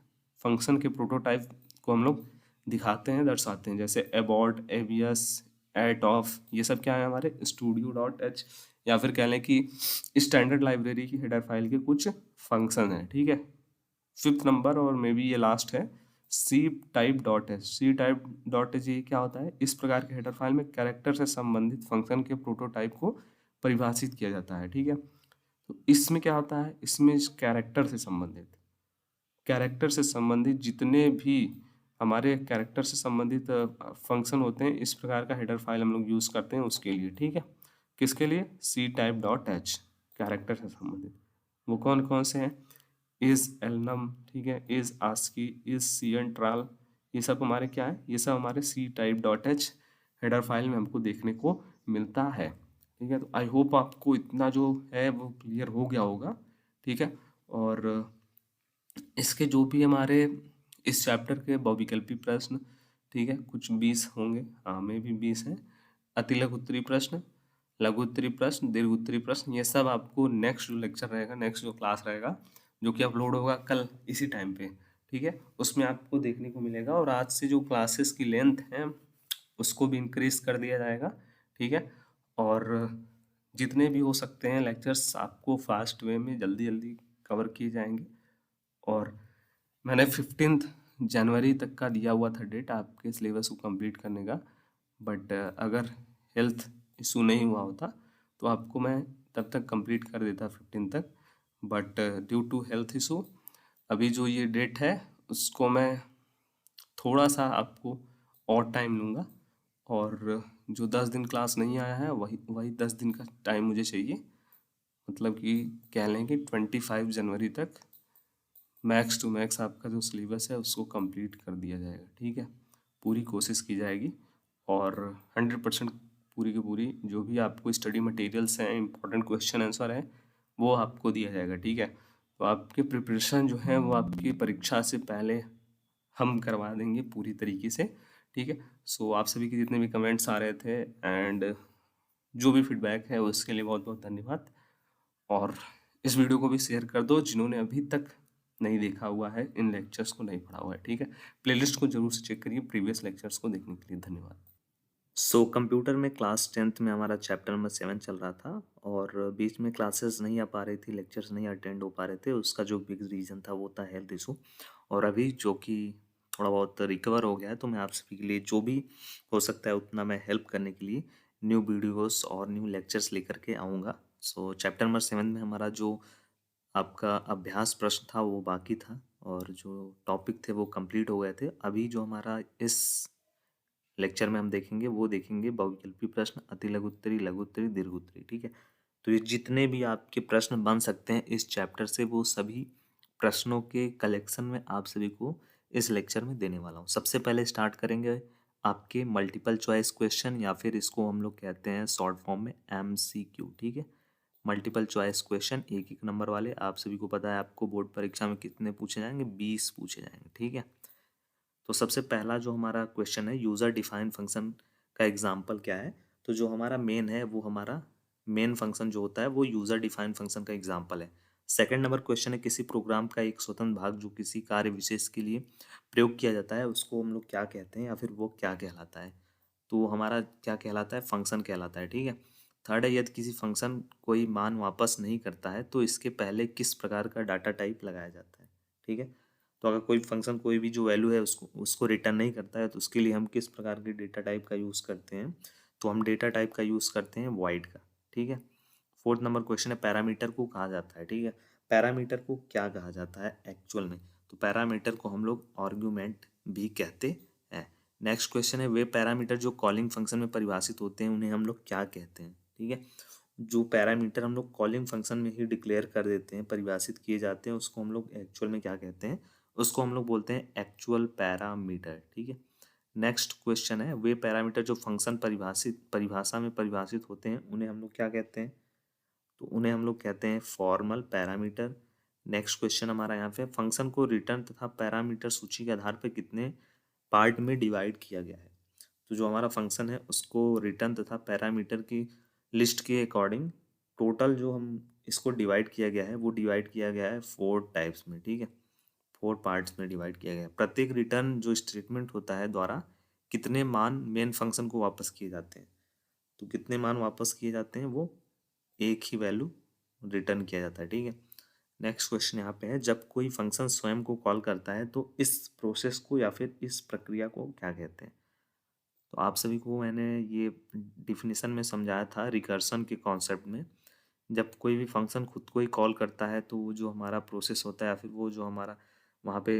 फंक्शन के प्रोटोटाइप को हम लोग दिखाते हैं, दर्शाते हैं। जैसे एबॉर्ट, एबीएस, एट ऑफ, ये सब क्या है हमारे स्टूडियो डॉट एच, या फिर कह लें कि स्टैंडर्ड लाइब्रेरी की हेडर फाइल के कुछ फंक्शन हैं, ठीक है। 5th नंबर और मे बी ये लास्ट है, C type dot H. C type dot H ये क्या होता है? इस प्रकार के हेडर फाइल में कैरेक्टर से संबंधित फंक्शन के प्रोटोटाइप को परिभाषित किया जाता है, ठीक है। तो इसमें क्या होता है? इसमें कैरेक्टर से संबंधित जितने भी हमारे कैरेक्टर से संबंधित फंक्शन होते हैं, इस प्रकार का हेडर फाइल हम लोग यूज़ करते हैं उसके लिए, ठीक है। किसके लिए? C type dot H, character से संबंधित। वो कौन कौन से हैं? इज एलनम, ठीक है, is ascii, is C N trl, ये सब हमारे क्या है? ये सब हमारे C type dot H header file में हमको देखने को मिलता है, ठीक है। तो आई होप आपको इतना जो है वो क्लियर हो गया होगा, ठीक है। और इसके जो भी हमारे इस चैप्टर के बहुविकल्पी प्रश्न, ठीक है, कुछ 20 होंगे, हाँ में भी 20 हैं। अति लघु उत्तरी प्रश्न, लघु उत्तरी प्रश्न, दीर्घ उत्तरी प्रश्न, ये सब आपको नेक्स्ट जो लेक्चर रहेगा, नेक्स्ट जो क्लास रहेगा, जो कि अपलोड होगा कल इसी टाइम पे, ठीक है, उसमें आपको देखने को मिलेगा। और आज से जो क्लासेस की लेंथ है उसको भी इंक्रीज कर दिया जाएगा, ठीक है। और जितने भी हो सकते हैं लेक्चर्स आपको फास्ट वे में जल्दी जल्दी कवर किए जाएंगे। और मैंने 15 जनवरी तक का दिया हुआ था डेट आपके सिलेबस को कंप्लीट करने का, बट अगर हेल्थ इशू नहीं हुआ होता तो आपको मैं तब तक कंप्लीट कर देता 15 तक, but due to health issue अभी जो ये डेट है उसको मैं थोड़ा सा आपको और टाइम लूँगा। और जो 10 दिन क्लास नहीं आया है वही वही 10 दिन का टाइम मुझे चाहिए, मतलब कि कह लें कि 25 जनवरी तक मैक्स टू मैक्स आपका जो सिलेबस है उसको कंप्लीट कर दिया जाएगा, ठीक है। पूरी कोशिश की जाएगी और 100% पूरी की पूरी जो भी आपको स्टडी मटेरियल्स हैं, इंपॉर्टेंट क्वेश्चन आंसर है, वो आपको दिया जाएगा, ठीक है। तो आपके प्रिपरेशन जो है वो आपकी परीक्षा से पहले हम करवा देंगे पूरी तरीके से, ठीक है। सो आप सभी के जितने भी कमेंट्स आ रहे थे एंड जो भी फीडबैक है उसके लिए बहुत बहुत धन्यवाद। और इस वीडियो को भी शेयर कर दो जिन्होंने अभी तक नहीं देखा हुआ है, इन लेक्चर्स को नहीं पढ़ा हुआ है, ठीक है। प्लेलिस्ट को जरूर से चेक करिए प्रीवियस लेक्चर्स को देखने के लिए। धन्यवाद। सो कंप्यूटर में क्लास 10th में हमारा चैप्टर नंबर 7 चल रहा था और बीच में क्लासेस नहीं आ पा रही थी, लेक्चर्स नहीं अटेंड हो पा रहे थे। उसका जो बिग रीज़न था वो था हेल्थ इशू। और अभी जो कि थोड़ा बहुत रिकवर हो गया है, तो मैं आप सभी के लिए जो भी हो सकता है उतना मैं हेल्प करने के लिए न्यू वीडियोस और न्यू लेक्चर्स लेकर के आऊँगा। सो चैप्टर नंबर 7 में हमारा जो आपका अभ्यास प्रश्न था वो बाकी था और जो टॉपिक थे वो कंप्लीट हो गए थे। अभी जो हमारा इस लेक्चर में हम देखेंगे वो देखेंगे बहुविकल्पी प्रश्न, अति लघु उत्तरी, लघु उत्तरी, दीर्घ उत्तरी, ठीक है। तो ये जितने भी आपके प्रश्न बन सकते हैं इस चैप्टर से, वो सभी प्रश्नों के कलेक्शन में आप सभी को इस लेक्चर में देने वाला हूँ। सबसे पहले स्टार्ट करेंगे आपके मल्टीपल चॉइस क्वेश्चन, या फिर इसको हम लोग कहते हैं शॉर्ट फॉर्म में MCQ, ठीक है। मल्टीपल चॉइस क्वेश्चन एक एक नंबर वाले, आप सभी को पता है आपको बोर्ड परीक्षा में कितने पूछे जाएंगे, 20 पूछे जाएंगे, ठीक है। तो सबसे पहला जो हमारा क्वेश्चन है, यूज़र डिफाइन फंक्शन का एग्जाम्पल क्या है। तो जो हमारा मेन है वो हमारा मेन फंक्शन जो होता है वो यूज़र डिफाइन फंक्शन का एग्जाम्पल है। सेकंड नंबर क्वेश्चन है, किसी प्रोग्राम का एक स्वतंत्र भाग जो किसी कार्य विशेष के लिए प्रयोग किया जाता है उसको हम लोग क्या कहते हैं, या फिर वो क्या कहलाता है। तो हमारा क्या कहलाता है, फंक्शन कहलाता है, ठीक है। थर्ड है, यदि किसी फंक्शन कोई मान वापस नहीं करता है तो इसके पहले किस प्रकार का डाटा टाइप लगाया जाता है, ठीक है। तो अगर कोई फंक्शन कोई भी जो वैल्यू है उसको उसको रिटर्न नहीं करता है तो उसके लिए हम किस प्रकार के डेटा टाइप का यूज़ करते हैं, तो हम डेटा टाइप का यूज़ करते हैं वॉइड का, ठीक है। फोर्थ नंबर क्वेश्चन है, पैरामीटर को कहा जाता है, ठीक है। पैरामीटर को क्या कहा जाता है एक्चुअल में, तो पैरामीटर को हम लोग आर्ग्यूमेंट भी कहते हैं। नेक्स्ट क्वेश्चन है, वे पैरामीटर जो कॉलिंग फंक्शन में परिभाषित होते हैं उन्हें हम लोग क्या कहते हैं, ठीक है। जो पैरामीटर हम लोग कॉलिंग फंक्शन में ही डिक्लेयर कर देते हैं, परिभाषित किए जाते हैं, उसको हम लोग एक्चुअल में क्या कहते हैं, उसको हम लोग बोलते हैं एक्चुअल पैरामीटर, ठीक है। नेक्स्ट क्वेश्चन है, वे पैरामीटर जो फंक्शन परिभाषा में परिभाषित होते हैं उन्हें हम लोग क्या कहते हैं, तो उन्हें हम लोग कहते हैं फॉर्मल पैरामीटर। नेक्स्ट क्वेश्चन हमारा यहाँ पे, फंक्शन को रिटर्न तथा पैरामीटर सूची के आधार पर कितने पार्ट में डिवाइड किया गया है। तो जो हमारा फंक्शन है उसको रिटर्न तथा पैरामीटर की लिस्ट के अकॉर्डिंग टोटल जो हम इसको डिवाइड किया गया है वो डिवाइड किया गया है 4 टाइप्स में, ठीक है। 4 पार्ट्स में डिवाइड किया गया है। प्रत्येक रिटर्न जो स्टेटमेंट होता है द्वारा कितने मान मेन फंक्शन को वापस किए जाते हैं, तो कितने मान वापस किए जाते हैं, वो एक ही वैल्यू रिटर्न किया जाता है, ठीक है। नेक्स्ट क्वेश्चन यहाँ पे है, जब कोई फंक्शन स्वयं को कॉल करता है तो इस प्रोसेस को या फिर इस प्रक्रिया को क्या कहते हैं? तो आप सभी को मैंने ये डिफिनीशन में समझाया था रिकर्सन के कॉन्सेप्ट में। जब कोई भी फंक्शन खुद को ही कॉल करता है तो वो जो हमारा प्रोसेस होता है या फिर वो जो हमारा वहाँ पे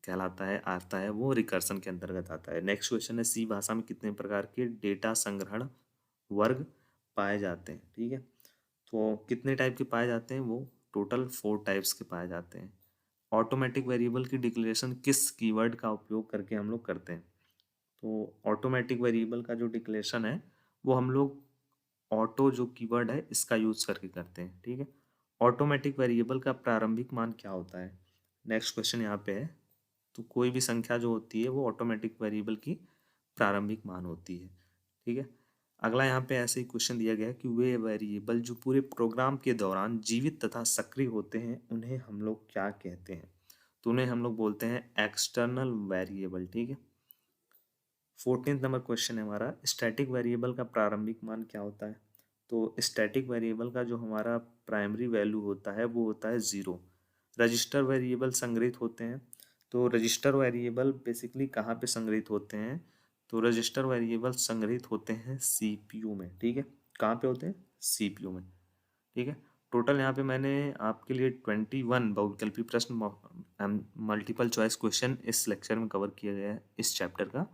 कहलाता है आता है वो रिकर्सन के अंतर्गत आता है। नेक्स्ट क्वेश्चन है, सी भाषा में कितने प्रकार के डेटा संग्रहण वर्ग पाए जाते हैं? ठीक है, तो कितने टाइप के पाए जाते हैं? वो टोटल 4 टाइप्स के पाए जाते हैं। ऑटोमेटिक वेरिएबल की डिक्लेरेशन किस कीवर्ड का उपयोग करके हम लोग करते हैं? तो ऑटोमेटिक वेरिएबल का जो डिक्लेरेशन है वो हम लोग ऑटो जो कीवर्ड है इसका यूज करके करते हैं। ठीक है, ऑटोमेटिक वेरिएबल का प्रारंभिक मान क्या होता है? नेक्स्ट क्वेश्चन यहाँ पे है, तो कोई भी संख्या जो होती है वो ऑटोमेटिक वेरिएबल की प्रारंभिक मान होती है। ठीक है, अगला यहाँ पे ऐसे ही क्वेश्चन दिया गया है कि वे वेरिएबल जो पूरे प्रोग्राम के दौरान जीवित तथा सक्रिय होते हैं उन्हें हम लोग क्या कहते हैं? तो उन्हें हम लोग बोलते हैं एक्सटर्नल वेरिएबल। ठीक है, 14th नंबर क्वेश्चन है हमारा, स्टैटिक वेरिएबल का प्रारंभिक मान क्या होता है? तो स्टैटिक वेरिएबल का जो हमारा प्राइमरी वैल्यू होता है वो होता है 0। रजिस्टर वेरिएबल संग्रहित होते हैं, तो रजिस्टर वेरिएबल बेसिकली कहाँ पे संग्रहित होते हैं? तो रजिस्टर वेरिएबल संग्रहित होते हैं सीपीयू में। ठीक है, कहाँ पे होते हैं? सीपीयू में। ठीक है, टोटल यहाँ पे मैंने आपके लिए 21 बहुविकल्पी प्रश्न मल्टीपल चॉइस क्वेश्चन इस लेक्चर में कवर किया गया है इस चैप्टर का।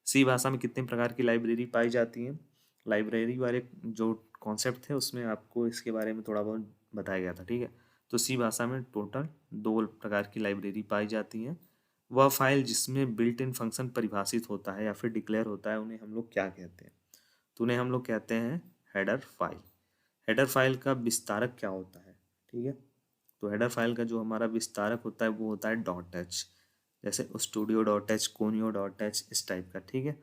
सी भाषा में कितने प्रकार की लाइब्रेरी पाई जाती हैं? लाइब्रेरी वाले जो कॉन्सेप्ट थे उसमें आपको इसके बारे में थोड़ा बहुत बताया गया था। ठीक है, तो सी भाषा में टोटल 2 प्रकार की लाइब्रेरी पाई जाती हैं। वह फाइल जिसमें बिल्ट इन फंक्शन परिभाषित होता है या फिर डिक्लेयर होता है उन्हें हम लोग क्या कहते हैं? तो उन्हें हम लोग कहते हैं हेडर फाइल। हेडर फाइल का विस्तारक क्या होता है? ठीक है, तो हेडर फाइल का जो हमारा विस्तारक होता है वो होता है डॉट एच, जैसे studio dot H, conio dot H, इस टाइप का। ठीक है,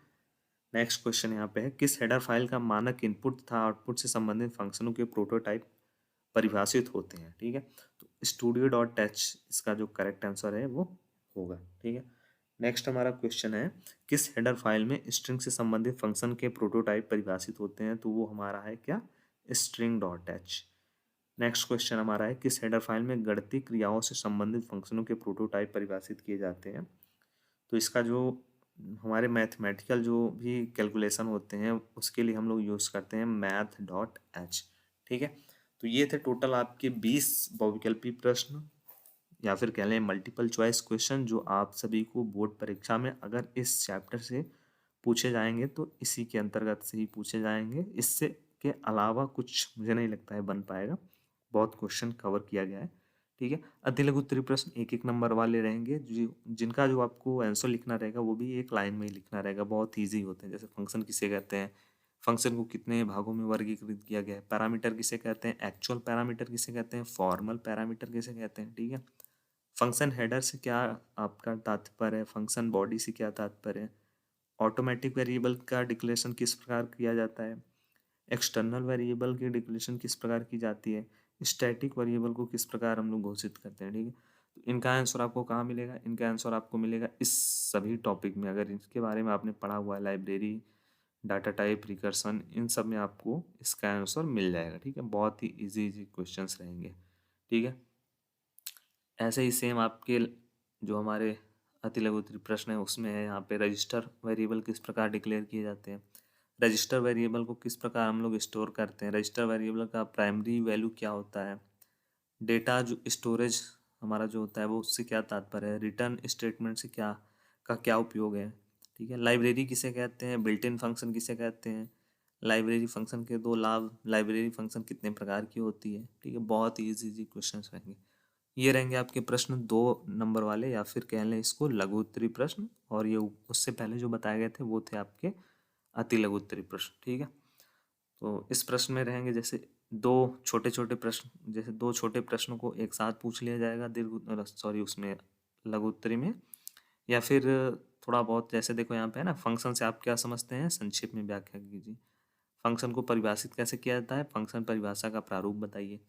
नेक्स्ट क्वेश्चन यहाँ पे है, किस हेडर फाइल का मानक इनपुट तथा आउटपुट से संबंधित फंक्शनों के प्रोटोटाइप परिभाषित होते हैं? ठीक है, तो स्टूडियो डॉट एच इसका जो करेक्ट आंसर है वो होगा। ठीक है, नेक्स्ट हमारा क्वेश्चन है, किस हेडर फाइल में स्ट्रिंग से संबंधित फंक्शन के प्रोटोटाइप परिभाषित होते हैं? तो वो हमारा है क्या? String dot H. Next question हमारा है, किस हेडर फाइल में गणितीय क्रियाओं से संबंधित फंक्शनों के प्रोटोटाइप परिभाषित किए जाते हैं? तो इसका जो हमारे मैथमेटिकल जो भी कैलकुलेशन होते हैं उसके लिए हम लोग यूज़ करते हैं मैथ डॉट एच। ठीक है, तो ये थे टोटल आपके 20 बहुविकल्पी प्रश्न या फिर कह लें मल्टीपल चॉइस क्वेश्चन जो आप सभी को बोर्ड परीक्षा में अगर इस चैप्टर से पूछे जाएंगे तो इसी के अंतर्गत से ही पूछे जाएंगे। इससे के अलावा कुछ मुझे नहीं लगता है बन पाएगा, बहुत क्वेश्चन कवर किया गया है। ठीक है, अति लघु उत्तरीय प्रश्न एक एक नंबर वाले रहेंगे जिनका जो आपको आंसर लिखना रहेगा वो भी एक लाइन में ही लिखना रहेगा, बहुत ईजी होते हैं। जैसे फंक्शन किसे कहते हैं, फंक्शन को कितने भागों में वर्गीकृत किया गया है, पैरामीटर किसे कहते हैं, एक्चुअल पैरामीटर किसे कहते हैं, फॉर्मल पैरामीटर किसे कहते हैं। ठीक है, फंक्शन हेडर से क्या आपका तात्पर्य है, फंक्शन बॉडी से क्या तात्पर्य है, ऑटोमेटिक वेरिएबल का डिक्लेरेशन किस प्रकार किया जाता है, एक्सटर्नल वेरिएबल की डिक्लेरेशन किस प्रकार की जाती है, स्टैटिक वेरिएबल को किस प्रकार हम लोग घोषित करते हैं। ठीक है, तो इनका आंसर आपको कहाँ मिलेगा? इनका आंसर आपको मिलेगा इस सभी टॉपिक में। अगर इसके बारे में आपने पढ़ा हुआ है, लाइब्रेरी, डाटा टाइप, रिकर्सन, इन सब में आपको इसका आंसर मिल जाएगा। ठीक है, बहुत ही इजी इजी क्वेश्चंस रहेंगे। ठीक है, ऐसे ही सेम आपके जो हमारे अति लघु उत्तरीय प्रश्न है उसमें है यहाँ पे रजिस्टर वेरिएबल किस प्रकार डिक्लेयर किए जाते हैं, रजिस्टर वेरिएबल को किस प्रकार हम लोग स्टोर करते हैं, रजिस्टर वेरिएबल का प्राइमरी वैल्यू क्या होता है, डेटा जो स्टोरेज हमारा जो होता है वो उससे क्या तात्पर्य है, रिटर्न स्टेटमेंट से क्या उपयोग है। ठीक है, लाइब्रेरी किसे कहते हैं, बिल्ट इन फंक्शन किसे कहते हैं, लाइब्रेरी फंक्शन के 2 लाभ, लाइब्रेरी फंक्शन कितने प्रकार की होती है। ठीक है, बहुत ही इजी क्वेश्चन रहेंगे। ये रहेंगे आपके प्रश्न 2 नंबर वाले या फिर कह लें इसको लघु उत्तरीय प्रश्न, और ये उससे पहले जो बताए गए थे वो थे आपके अति लघु उत्तरीय प्रश्न। ठीक है, तो इस प्रश्न में रहेंगे जैसे दो छोटे छोटे प्रश्न, जैसे 2 छोटे प्रश्नों को एक साथ पूछ लिया जाएगा उसमें लघु उत्तरी में, या फिर थोड़ा बहुत जैसे देखो यहाँ पे है ना, फंक्शन से आप क्या समझते हैं संक्षेप में व्याख्या कीजिए, फंक्शन को परिभाषित कैसे किया जाता है, फंक्शन परिभाषा का प्रारूप बताइए।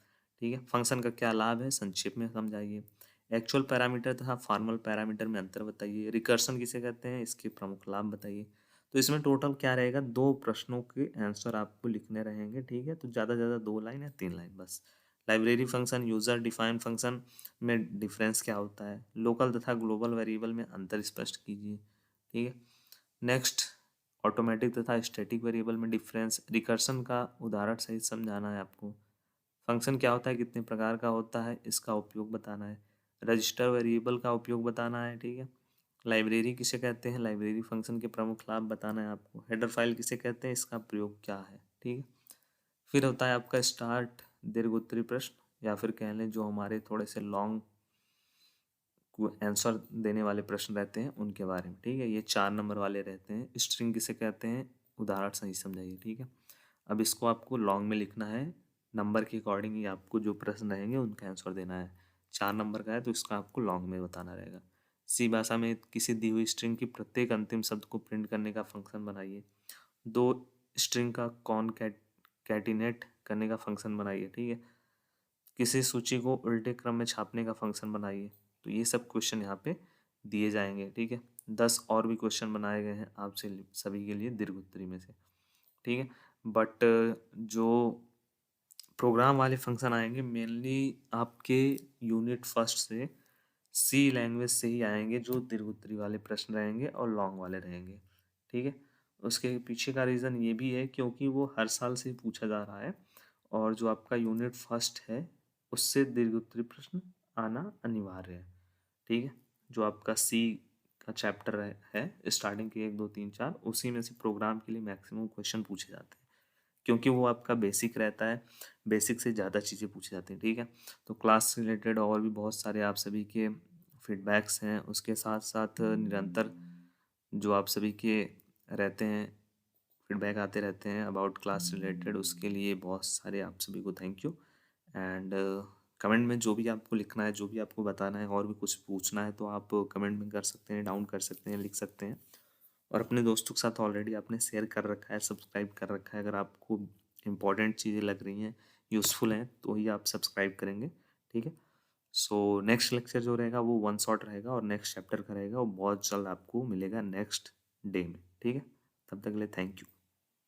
ठीक है, फंक्शन का क्या लाभ है संक्षेप में समझाइए, एक्चुअल पैरामीटर तथा फॉर्मल पैरामीटर में अंतर बताइए, रिकर्सन किसे कहते हैं इसके प्रमुख लाभ बताइए। तो इसमें टोटल क्या रहेगा, 2 प्रश्नों के आंसर आपको लिखने रहेंगे। ठीक है, तो ज़्यादा से ज़्यादा 2 लाइन या 3 लाइन बस library function, user defined function में डिफरेंस क्या होता है, लोकल तथा ग्लोबल वेरिएबल में अंतर स्पष्ट कीजिए। ठीक है। नेक्स्ट, ऑटोमेटिक तथा स्टैटिक वेरिएबल में डिफरेंस, रिकर्सन का उदाहरण सहित समझाना है आपको। फंक्शन क्या होता है, कितने प्रकार का होता है, इसका उपयोग बताना है। रजिस्टर वेरिएबल का उपयोग बताना है। ठीक है। लाइब्रेरी किसे कहते हैं, लाइब्रेरी फंक्शन के प्रमुख लाभ बताना है आपको। हेडर फाइल किसे कहते हैं, इसका प्रयोग क्या है। ठीक है। फिर होता है आपका स्टार्ट दीर्घ उत्तरी प्रश्न, या फिर कह लें जो हमारे थोड़े से लॉन्ग आंसर देने वाले प्रश्न रहते हैं उनके बारे में। ठीक है। ये 4 नंबर वाले रहते हैं। स्ट्रिंग किसे कहते हैं, उदाहरण सही समझाइए। ठीक है। अब इसको आपको लॉन्ग में लिखना है, नंबर के अकॉर्डिंग ही आपको जो प्रश्न रहेंगे उनका आंसर देना है। 4 नंबर का है तो इसका आपको लॉन्ग में बताना रहेगा। सी भाषा में किसी दी हुई स्ट्रिंग की प्रत्येक अंतिम शब्द को प्रिंट करने का फंक्शन बनाइए। 2 स्ट्रिंग का कैटिनेट करने का फंक्शन बनाइए। ठीक है। किसी सूची को उल्टे क्रम में छापने का फंक्शन बनाइए। तो ये सब क्वेश्चन यहाँ पे दिए जाएंगे। ठीक है। 10 और भी क्वेश्चन बनाए गए हैं आपसे सभी के लिए दीर्घ उत्तरी में से। ठीक है। बट जो प्रोग्राम वाले फंक्शन आएंगे मेनली आपके यूनिट फर्स्ट से सी लैंग्वेज से ही आएंगे, जो दीर्घ उत्तरी वाले प्रश्न रहेंगे और लॉन्ग वाले रहेंगे। ठीक है। उसके पीछे का रीज़न ये भी है क्योंकि वो हर साल से पूछा जा रहा है, और जो आपका यूनिट फर्स्ट है उससे दीर्घ उत्तरी प्रश्न आना अनिवार्य है। ठीक है। जो आपका सी का चैप्टर है स्टार्टिंग के 1 2 3 4, उसी में से प्रोग्राम के लिए मैक्सिमम क्वेश्चन पूछे जाते हैं क्योंकि वो आपका बेसिक रहता है, बेसिक से ज़्यादा चीज़ें पूछी जाती हैं। ठीक है। तो क्लास से रिलेटेड और भी बहुत सारे आप सभी के फीडबैक्स हैं, उसके साथ साथ निरंतर जो आप सभी के रहते हैं फीडबैक आते रहते हैं अबाउट क्लास रिलेटेड, उसके लिए बहुत सारे आप सभी को थैंक यू। एंड कमेंट में जो भी आपको लिखना है, जो भी आपको बताना है, और भी कुछ पूछना है तो आप कमेंट में कर सकते हैं, डाउन कर सकते हैं, लिख सकते हैं। और अपने दोस्तों के साथ ऑलरेडी आपने शेयर कर रखा है, सब्सक्राइब कर रखा है। अगर आपको इम्पोर्टेंट चीज़ें लग रही हैं, यूज़फुल हैं, तो ही आप सब्सक्राइब करेंगे। ठीक है। सो नेक्स्ट लेक्चर जो रहेगा वो वन शॉट रहेगा, और नेक्स्ट चैप्टर का रहेगा वो बहुत जल्द आपको मिलेगा नेक्स्ट डे में। ठीक है। तब तक के लिए थैंक यू।